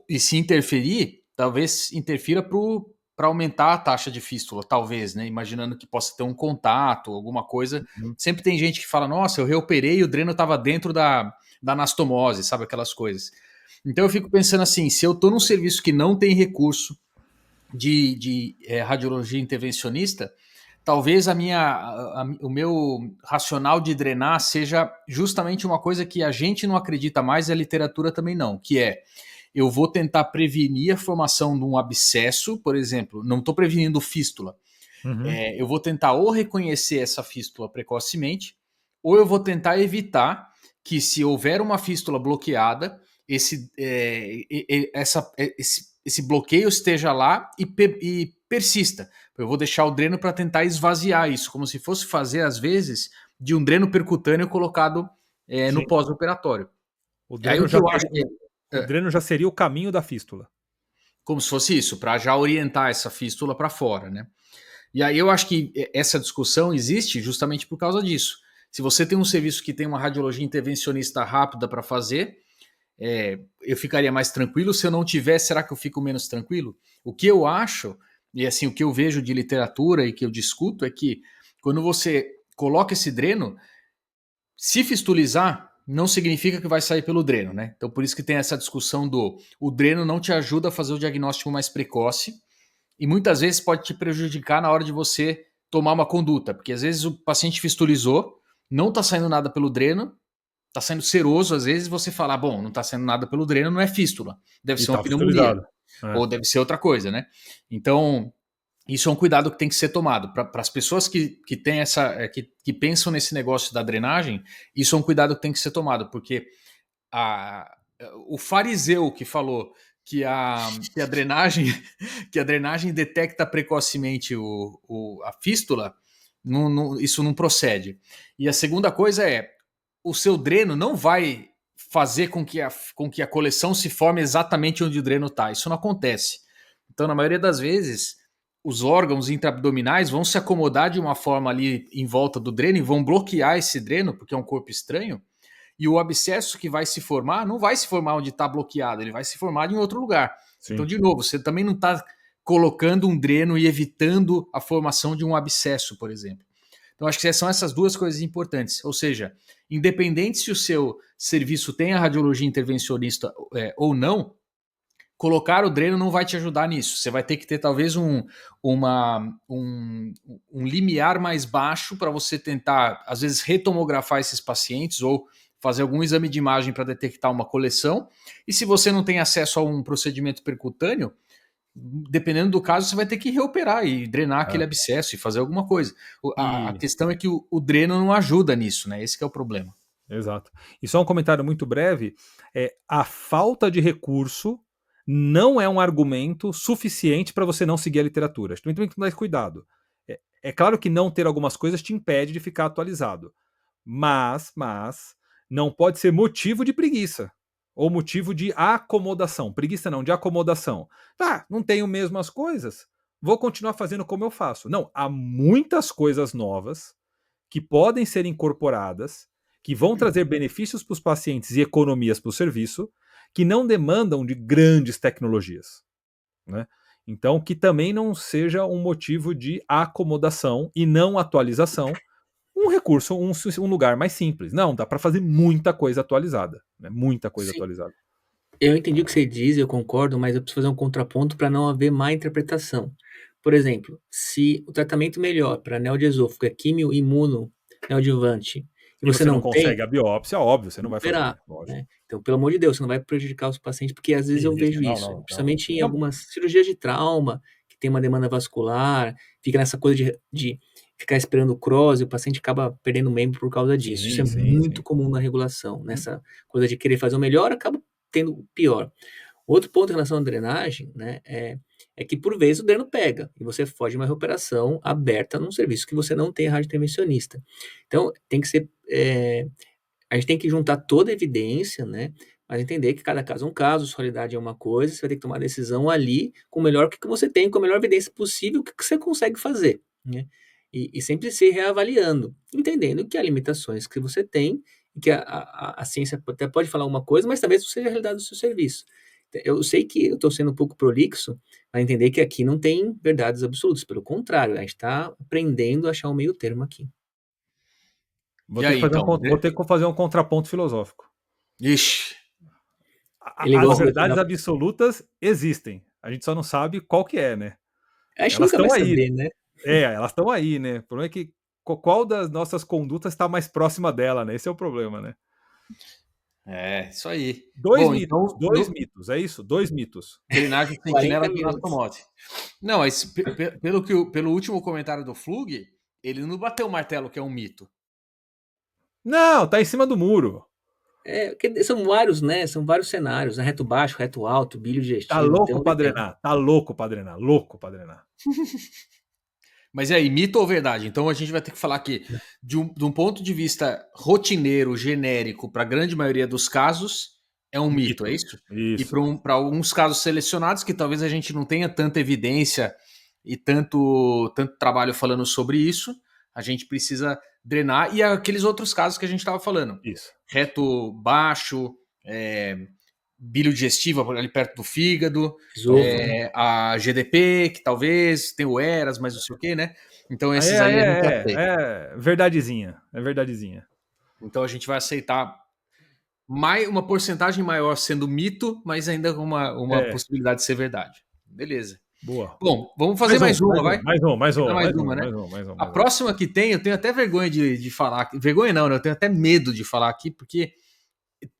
E se interferir, talvez interfira para aumentar a taxa de fístula, talvez, né? Imaginando que possa ter um contato, alguma coisa. Sempre tem gente que fala, nossa, eu reoperei e o dreno estava dentro da anastomose, sabe? Aquelas coisas. Então eu fico pensando assim, se eu estou num serviço que não tem recurso de radiologia intervencionista, talvez o meu racional de drenar seja justamente uma coisa que a gente não acredita mais e a literatura também não, que é eu vou tentar prevenir a formação de um abscesso, por exemplo, não estou prevenindo fístula. Eu vou tentar ou reconhecer essa fístula precocemente, ou eu vou tentar evitar que, se houver uma fístula bloqueada, esse bloqueio esteja lá e persista. Eu vou deixar o dreno para tentar esvaziar isso, como se fosse fazer, às vezes, de um dreno percutâneo colocado no pós-operatório. O dreno já seria o caminho da fístula. Como se fosse isso, para já orientar essa fístula para fora, né? E aí eu acho que essa discussão existe justamente por causa disso. Se você tem um serviço que tem uma radiologia intervencionista rápida para fazer, eu ficaria mais tranquilo. Se eu não tiver, será que eu fico menos tranquilo? O que eu acho, e assim, o que eu vejo de literatura e que eu discuto é que quando você coloca esse dreno, se fistulizar, não significa que vai sair pelo dreno, né? Então por isso que tem essa discussão o dreno não te ajuda a fazer o diagnóstico mais precoce e muitas vezes pode te prejudicar na hora de você tomar uma conduta, porque às vezes o paciente fistulizou, não está saindo nada pelo dreno, está saindo seroso, às vezes você fala, bom, não está saindo nada pelo dreno, não é fístula, deve ser uma pneumonia, ou deve ser outra coisa, né? Então, isso é um cuidado que tem que ser tomado. Para as pessoas que têm que pensam nesse negócio da drenagem, isso é um cuidado que tem que ser tomado, porque o fariseu que falou que a drenagem detecta precocemente a fístula, isso não procede. E a segunda coisa o seu dreno não vai fazer com que a coleção se forme exatamente onde o dreno está. Isso não acontece. Então, na maioria das vezes, os órgãos intraabdominais vão se acomodar de uma forma ali em volta do dreno e vão bloquear esse dreno, porque é um corpo estranho, e o abscesso que vai se formar não vai se formar onde está bloqueado, ele vai se formar em outro lugar. Sim. Então, de novo, você também não está colocando um dreno e evitando a formação de um abscesso, por exemplo. Então, acho que são essas duas coisas importantes. Ou seja, independente se o seu serviço tem a radiologia intervencionista ou não, colocar o dreno não vai te ajudar nisso. Você vai ter que ter talvez um limiar mais baixo para você tentar, às vezes, retomografar esses pacientes ou fazer algum exame de imagem para detectar uma coleção. E se você não tem acesso a um procedimento percutâneo, dependendo do caso, você vai ter que reoperar e drenar aquele abscesso e fazer alguma coisa. A questão é que o dreno não ajuda nisso, né? Esse que é o problema. Exato. E só um comentário muito breve, a falta de recurso não é um argumento suficiente para você não seguir a literatura. Você tem que tomar cuidado. É claro que não ter algumas coisas te impede de ficar atualizado, mas não pode ser motivo de preguiça ou motivo de acomodação. Preguiça não, de acomodação. Não tenho mesmo as coisas, vou continuar fazendo como eu faço. Não, há muitas coisas novas que podem ser incorporadas, que vão trazer benefícios para os pacientes e economias para o serviço, que não demandam de grandes tecnologias, né? Então, que também não seja um motivo de acomodação e não atualização, um recurso, um lugar mais simples. Não, dá para fazer muita coisa atualizada, né? Muita coisa atualizada. Eu entendi o que você diz, eu concordo, mas eu preciso fazer um contraponto para não haver má interpretação. Por exemplo, se o tratamento melhor para anel de esôfago é quimio imuno neoadjuvante e E você não não consegue tem, a biópsia, óbvio, você não vai operar, fazer. Lógico. né? Então, pelo amor de Deus, você não vai prejudicar os pacientes, porque às vezes eu vejo isso, principalmente em algumas cirurgias de trauma, que tem uma demanda vascular, fica nessa coisa de ficar esperando o cross e o paciente acaba perdendo membro por causa disso. Isso é muito comum na regulação, nessa coisa de querer fazer o melhor, acaba tendo o pior. Outro ponto em relação à drenagem, né, é que por vezes o dreno pega e você foge de uma recuperação aberta num serviço que você não tem radiointervencionista. Então, tem que ser, a gente tem que juntar toda a evidência, né, mas entender que cada caso é um caso, solidariedade é uma coisa, você vai ter que tomar a decisão ali com o melhor que você tem, com a melhor evidência possível, o que você consegue fazer, né, e sempre se reavaliando, entendendo que há limitações que você tem, e que a ciência até pode falar uma coisa, mas talvez não seja a realidade do seu serviço. Eu sei que eu estou sendo um pouco prolixo, para entender que aqui não tem verdades absolutas, pelo contrário, a gente está aprendendo a achar um meio termo aqui. Vou ter que fazer um contraponto filosófico. Ixi. As verdades absolutas existem. A gente só não sabe qual que é, né? A gente nunca vai saber, né? Elas estão aí, né? O problema é que qual das nossas condutas está mais próxima dela, né? Esse é o problema, né? Isso aí. Dois mitos, é isso? 2 mitos. Drenagem sentinela de Nastomote. Não, mas pelo último comentário do Flug, ele não bateu o martelo que é um mito. Não, tá em cima do muro. São vários, né? São vários cenários, né? Reto baixo, reto alto, bilho digestivo. Tá louco pra drenar, louco pra drenar. Mas aí, mito ou verdade? Então a gente vai ter que falar que, de um ponto de vista rotineiro, genérico, para a grande maioria dos casos, é um mito, é isso? Isso. E para alguns casos selecionados, que talvez a gente não tenha tanta evidência e tanto trabalho falando sobre isso, a gente precisa drenar. E aqueles outros casos que a gente estava falando. Isso. Reto baixo, bilho digestiva ali perto do fígado, a GDP, que talvez, tem o ERAS, mas não sei o que, né? Então esses aí a gente aceita. É verdadezinha. Então a gente vai aceitar uma porcentagem maior sendo mito, mas ainda com uma possibilidade de ser verdade. Beleza. Boa. Bom, vamos fazer mais uma, vai? Mais uma, né? A próxima que tem, eu tenho até vergonha de falar. Vergonha não, né? Eu tenho até medo de falar aqui, porque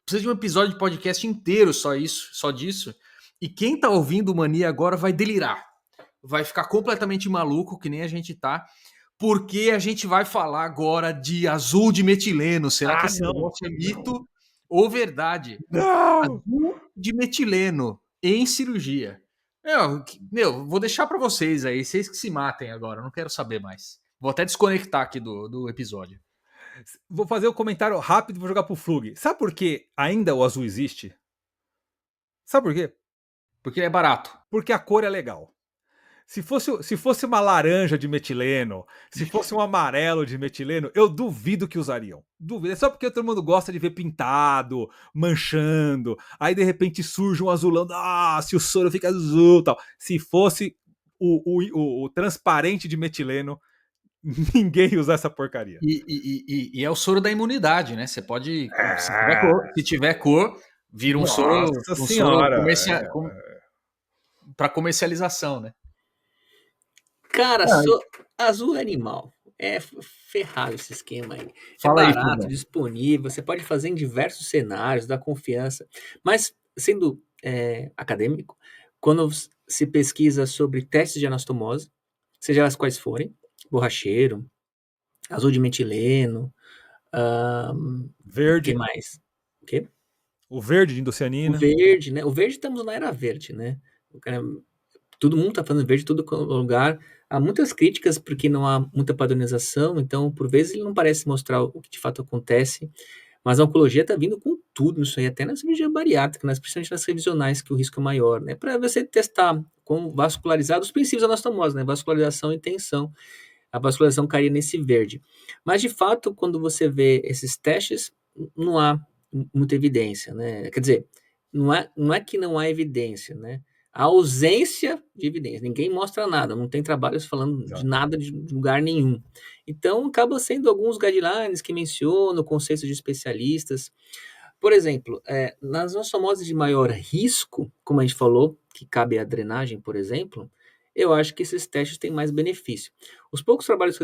precisa de um episódio de podcast inteiro só disso. E quem tá ouvindo Mania agora vai delirar. Vai ficar completamente maluco, que nem a gente tá. Porque a gente vai falar agora de azul de metileno. Será que esse negócio é mito ou verdade? Não! Azul de metileno em cirurgia. Vou deixar para vocês aí. Vocês que se matem agora. Não quero saber mais. Vou até desconectar aqui do episódio. Vou fazer um comentário rápido e vou jogar pro Flug. Sabe por que ainda o azul existe? Sabe por quê? Porque é barato. Porque a cor é legal. Se fosse uma laranja de metileno, se fosse um amarelo de metileno, eu duvido que usariam. Duvido. É só porque todo mundo gosta de ver pintado, manchando. Aí de repente surge um azulão. Ah, se o soro fica azul tal. Se fosse o transparente de metileno, ninguém ia usar essa porcaria. E é o soro da imunidade, né? Você pode. Se tiver cor, vira um soro, Nossa senhora. para comercialização, né? Cara, azul é animal. É ferrado esse esquema aí. Fala aí, Barato, Fubão. disponível, você pode fazer em diversos cenários, dá confiança. Mas, sendo acadêmico, quando se pesquisa sobre testes de anastomose, seja elas quais forem, borracheiro, azul de metileno, o que Verde. mais? O quê? O verde de O indocianina. verde, né? O verde, estamos na era verde, né? Todo mundo está falando verde, todo lugar. Há muitas críticas porque não há muita padronização, então, por vezes, ele não parece mostrar o que de fato acontece, mas a oncologia está vindo com tudo nisso aí, até na cirurgia bariátrica, principalmente nas revisionais, que o risco é maior, né? Para você testar como vascularizar os princípios da anastomose, né? Vascularização e tensão. A vascularização cairia nesse verde. Mas, de fato, quando você vê esses testes, não há muita evidência, né? Quer dizer, não é que não há evidência, né? A ausência de evidência. Ninguém mostra nada, não tem trabalhos falando de nada de lugar nenhum. Então, acaba sendo alguns guidelines que mencionam conceitos de especialistas. Por exemplo, nas anastomoses de maior risco, como a gente falou, que cabe a drenagem, por exemplo, eu acho que esses testes têm mais benefício. Os poucos trabalhos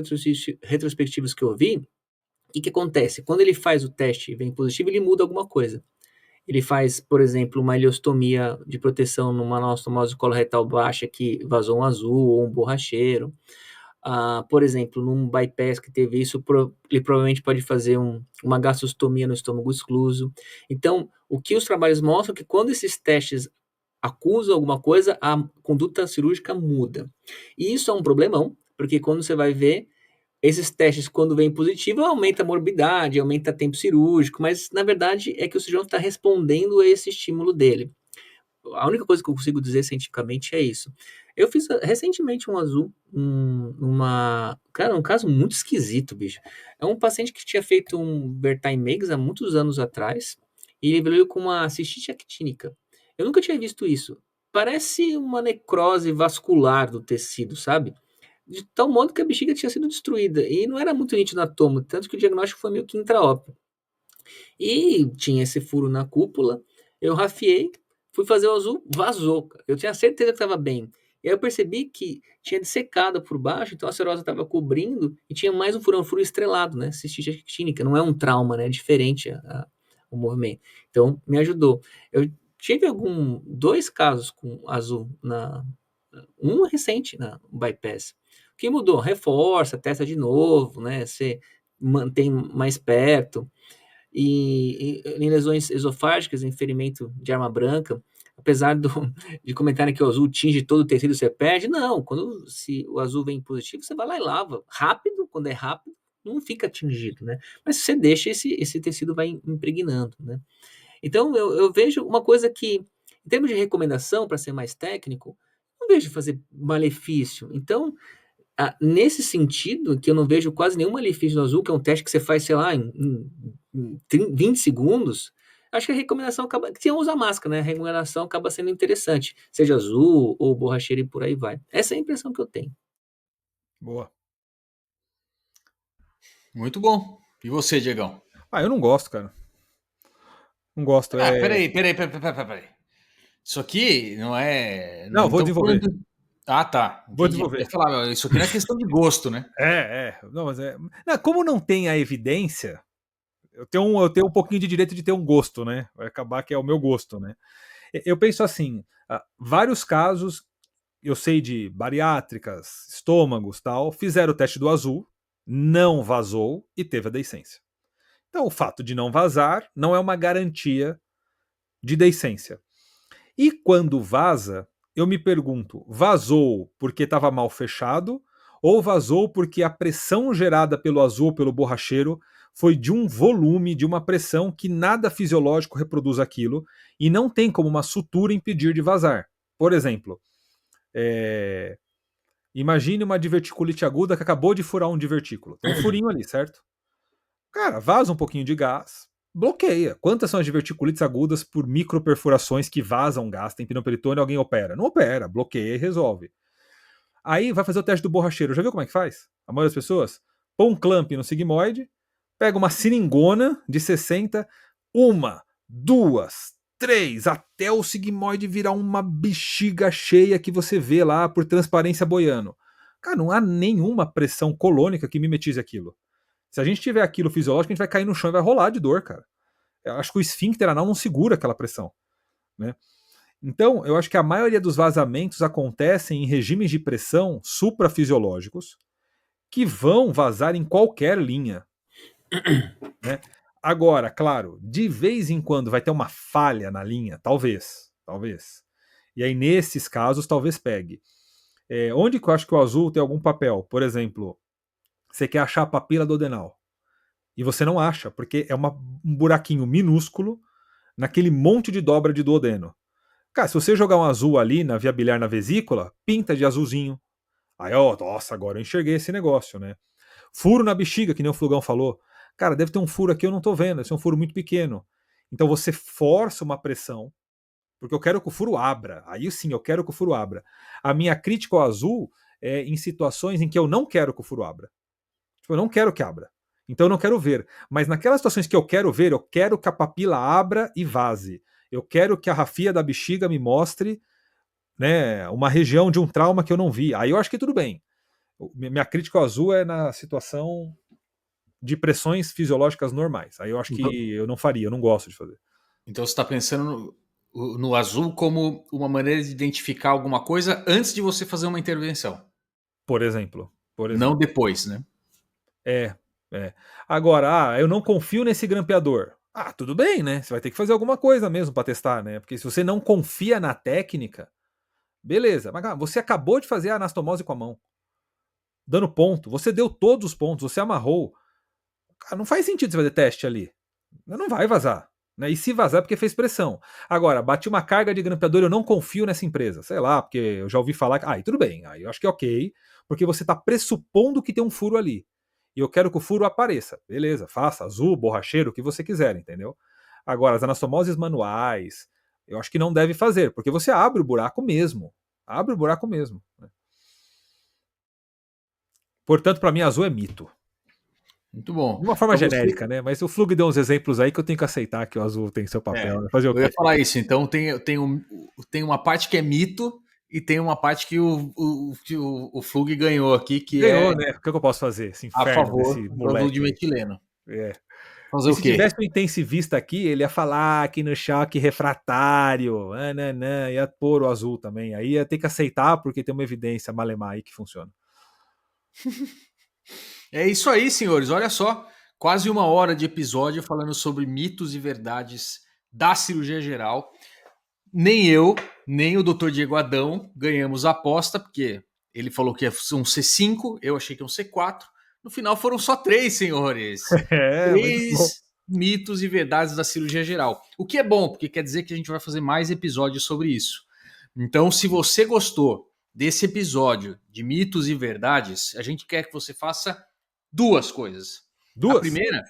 retrospectivos que eu vi, o que acontece? Quando ele faz o teste e vem positivo, ele muda alguma coisa. Ele faz, por exemplo, uma ileostomia de proteção numa anastomose coloretal baixa que vazou um azul ou um borracheiro. Por exemplo, num bypass que teve isso, ele provavelmente pode fazer uma gastrostomia no estômago excluso. Então, o que os trabalhos mostram é que quando esses testes acusam alguma coisa, a conduta cirúrgica muda. E isso é um problemão, porque quando você vai ver, esses testes, quando vem positivo, aumenta a morbidade, aumenta o tempo cirúrgico, mas na verdade é que o cirurgião está respondendo a esse estímulo dele. A única coisa que eu consigo dizer cientificamente é isso. Eu fiz recentemente um azul, cara, um caso muito esquisito, bicho. É um paciente que tinha feito um Vertimex há muitos anos atrás e ele veio com uma cistite actínica. Eu nunca tinha visto isso. Parece uma necrose vascular do tecido, sabe? De tal modo que a bexiga tinha sido destruída e não era muito nítido na toma, tanto que o diagnóstico foi meio que intraópio. E tinha esse furo na cúpula, eu rafiei, fui fazer o azul, vazou, cara. Eu tinha certeza que estava bem. E aí eu percebi que tinha dessecado por baixo, então a serosa estava cobrindo e tinha mais um furo estrelado, né? Cistite actínica, não é um trauma, né? É diferente o movimento. Então, me ajudou. Eu tive dois casos com azul, um recente na bypass. O que mudou? Reforça, testa de novo, né? Você mantém mais perto. E em lesões esofágicas, em ferimento de arma branca, apesar de comentarem que o azul tinge todo o tecido, você perde, não, se o azul vem positivo, você vai lá e lava, rápido, quando é rápido, não fica tingido, né, mas você deixa esse tecido vai impregnando, né. Então eu vejo uma coisa que, em termos de recomendação, para ser mais técnico, não vejo fazer malefício, então nesse sentido, que eu não vejo quase nenhum malefício no azul, que é um teste que você faz, sei lá, em 20 segundos, acho que a recomendação acaba. Que usa máscara, né? A recomendação acaba sendo interessante, seja azul ou borracheiro e por aí vai. Essa é a impressão que eu tenho. Boa. Muito bom. E você, Diegão? Eu não gosto, cara. Não gosto. Peraí. Isso aqui não é. Não, vou desenvolver. Tá. Vou Entendi. desenvolver. Eu ia falar, isso aqui não é questão de gosto, né? Não, mas não, como não tem a evidência, eu tenho um pouquinho de direito de ter um gosto, né? Vai acabar que é o meu gosto, né? Eu penso assim, vários casos, eu sei de bariátricas, estômagos, tal, fizeram o teste do azul, não vazou e teve a deiscência. Então, o fato de não vazar não é uma garantia de deiscência. E quando vaza, eu me pergunto, vazou porque estava mal fechado ou vazou porque a pressão gerada pelo azul, pelo borracheiro, foi de um volume, de uma pressão que nada fisiológico reproduz aquilo e não tem como uma sutura impedir de vazar. Por exemplo, imagine uma diverticulite aguda que acabou de furar um divertículo. Tem um furinho ali, certo? Cara, vaza um pouquinho de gás, bloqueia. Quantas são as diverticulites agudas por microperfurações que vazam gás, tem pneumoperitônio e alguém opera? Não opera, bloqueia e resolve. Aí vai fazer o teste do borracheiro. Já viu como é que faz? A maioria das pessoas põe um clamp no sigmoide, pega uma seringona de 60, uma, duas, três, até o sigmoide virar uma bexiga cheia que você vê lá por transparência boiando. Cara, não há nenhuma pressão colônica que mimetize aquilo. Se a gente tiver aquilo fisiológico, a gente vai cair no chão e vai rolar de dor, cara. Eu acho que o esfíncter anal não segura aquela pressão, né? Então, eu acho que a maioria dos vazamentos acontecem em regimes de pressão suprafisiológicos que vão vazar em qualquer linha, né? Agora, claro, de vez em quando vai ter uma falha na linha, talvez. E aí, nesses casos, talvez pegue. Onde que eu acho que o azul tem algum papel? Por exemplo, você quer achar a papila duodenal e você não acha, porque é um buraquinho minúsculo naquele monte de dobra de duodeno. Cara, se você jogar um azul ali na via biliar na vesícula, pinta de azulzinho. Aí, nossa, agora eu enxerguei esse negócio, né? Furo na bexiga, que nem o Flugão falou. Cara, deve ter um furo aqui, eu não tô vendo, esse é um furo muito pequeno. Então você força uma pressão, porque eu quero que o furo abra. Aí sim, eu quero que o furo abra. A minha crítica ao azul é em situações em que eu não quero que o furo abra. Tipo, eu não quero que abra. Então eu não quero ver. Mas naquelas situações que eu quero ver, eu quero que a papila abra e vaze. Eu quero que a rafia da bexiga me mostre, né, uma região de um trauma que eu não vi. Aí eu acho que tudo bem. Minha crítica ao azul é na situação de pressões fisiológicas normais. Aí eu acho que eu não faria, eu não gosto de fazer. Então você está pensando no azul como uma maneira de identificar alguma coisa antes de você fazer uma intervenção. Por exemplo. Não depois, né? É. Agora, eu não confio nesse grampeador. Tudo bem, né? Você vai ter que fazer alguma coisa mesmo para testar, né? Porque se você não confia na técnica, beleza. Mas você acabou de fazer a anastomose com a mão, dando ponto. Você deu todos os pontos, você amarrou. Cara, não faz sentido você fazer teste ali. Não vai vazar. Né? E se vazar é porque fez pressão. Agora, bati uma carga de grampeador, eu não confio nessa empresa. Sei lá, porque eu já ouvi falar que. Tudo bem. Aí eu acho que é ok, porque você está pressupondo que tem um furo ali. E eu quero que o furo apareça. Beleza, faça, azul, borracheiro, o que você quiser, entendeu? Agora, as anastomoses manuais, eu acho que não deve fazer, porque você abre o buraco mesmo. Né? Portanto, para mim, azul é mito. Muito bom. De uma forma então, genérica, né? Mas o Flug deu uns exemplos aí que eu tenho que aceitar que o azul tem seu papel. Né? Fazer o quê? Eu ia falar isso. Então, tem uma parte que é mito e tem uma parte que o Flug ganhou aqui, que ganhou, né? O que eu posso fazer? Esse a favor do azul de metileno. Fazer o quê? Se tivesse um intensivista aqui, ele ia falar que no choque refratário, ia pôr o azul também. Aí ia ter que aceitar, porque tem uma evidência malemar aí que funciona. É isso aí, senhores. Olha só, quase 1 hora de episódio falando sobre mitos e verdades da cirurgia geral. Nem eu, nem o Dr. Diego Adão ganhamos a aposta, porque ele falou que ia ser um C5, eu achei que ia um C4. No final foram só 3, senhores. 3 mitos e verdades da cirurgia geral. O que é bom, porque quer dizer que a gente vai fazer mais episódios sobre isso. Então, se você gostou desse episódio de mitos e verdades, a gente quer que você faça 2 coisas. A primeira,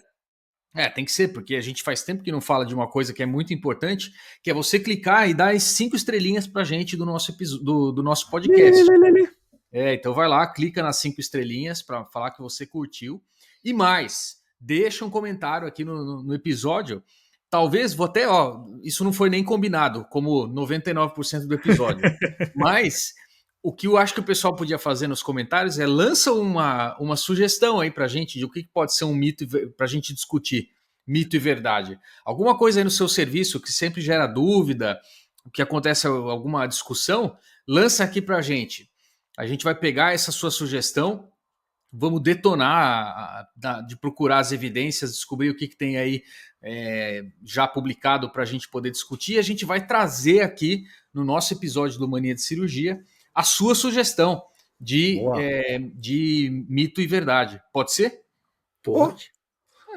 tem que ser, porque a gente faz tempo que não fala de uma coisa que é muito importante, que é você clicar e dar as 5 estrelinhas pra gente do nosso podcast. Então vai lá, clica nas 5 estrelinhas para falar que você curtiu. E mais, deixa um comentário aqui no episódio. Talvez, isso não foi nem combinado, como 99% do episódio. Mas o que eu acho que o pessoal podia fazer nos comentários é lança uma sugestão aí pra gente de o que pode ser um mito pra gente discutir. Mito e verdade. Alguma coisa aí no seu serviço que sempre gera dúvida, que acontece alguma discussão, lança aqui pra gente. A gente vai pegar essa sua sugestão, vamos detonar, de procurar as evidências, descobrir o que tem aí já publicado para a gente poder discutir. E a gente vai trazer aqui no nosso episódio do Mania de Cirurgia a sua sugestão de mito e verdade. Pode ser? Pode.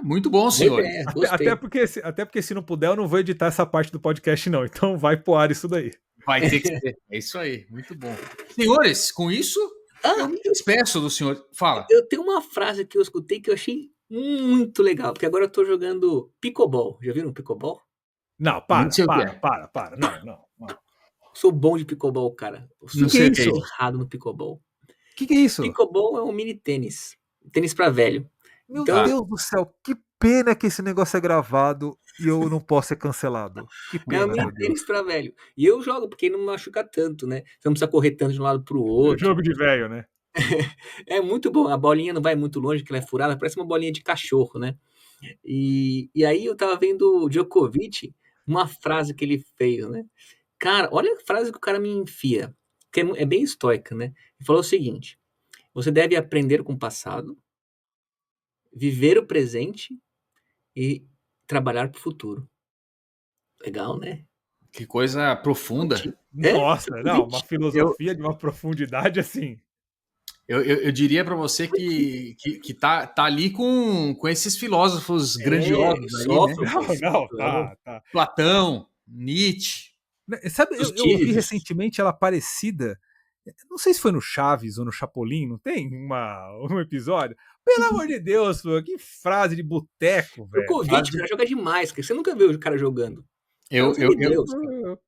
Muito bom, Boa senhores. ideia, Até, gostei. até porque se não puder, eu não vou editar essa parte do podcast, não. Então vai pro ar isso daí. Vai ter que ser. É isso aí, muito bom. Senhores, com isso, eu Ah, me despeço do senhor. Fala. eu tenho uma frase que eu escutei que eu achei muito legal, porque agora eu tô jogando pickleball. Já viram pickleball? Não, Nem sei o que é. para. Não. Sou bom de pickleball, cara. Eu Não sou sei o que é isso. errado no pickleball. Que é isso? Pickleball é um mini tênis. Tênis pra velho. Meu Então, Deus do céu, que pena que esse negócio é gravado e eu não posso ser cancelado. Que é um pena, mini meu Deus. tênis pra velho. E eu jogo porque não machuca tanto, né? Você não precisa correr tanto de um lado pro outro. Jogo de velho, né? É muito bom. A bolinha não vai muito longe, que ela é furada, parece uma bolinha de cachorro, né? E aí eu tava vendo o Djokovic, uma frase que ele fez, né? Cara, olha a frase que o cara me enfia, que é bem estoica, né? Ele falou o seguinte: você deve aprender com o passado, viver o presente e trabalhar para o futuro. Legal, né? Que coisa profunda. Nossa, não, uma Djokovic. filosofia de uma profundidade assim. Eu diria para você que tá ali com esses filósofos grandiosos aí, né? Sócrates, Não, tá. Platão, Nietzsche. Sabe, eu ouvi Tucídides. recentemente ela parecida. Não sei se foi no Chaves ou no Chapolin, não tem um episódio? Pelo amor de Deus, pô, que frase de boteco, velho. Djokovic, o cara joga demais, cara. Você nunca viu o cara jogando. É Eu, um eu, eu, semideus.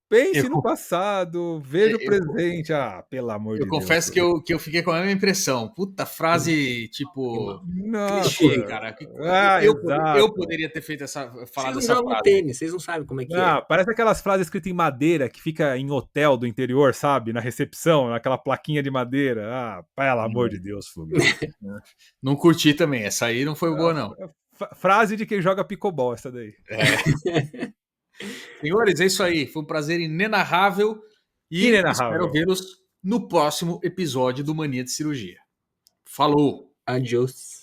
Pense Eu- no passado, veja o eu- presente. Ah, pelo amor eu de confesso Deus. que eu fiquei com a mesma impressão. Puta frase, tipo, Nossa. clichê, cara. Eu Exato. poderia ter feito Vocês falado não essa jogam frase. tênis, vocês não sabem como é que é. Ah, parece aquelas frases escritas em madeira que fica em hotel do interior, sabe? Na recepção, naquela plaquinha de madeira. Ah, pelo amor de Deus, Fugner. Não curti também. Essa aí não foi boa, não. Frase de quem joga pickleball, essa daí. Senhores, é isso aí. Foi um prazer inenarrável e Inenarrável. espero vê-los no próximo episódio do Mania de Cirurgia. Falou! Adiós.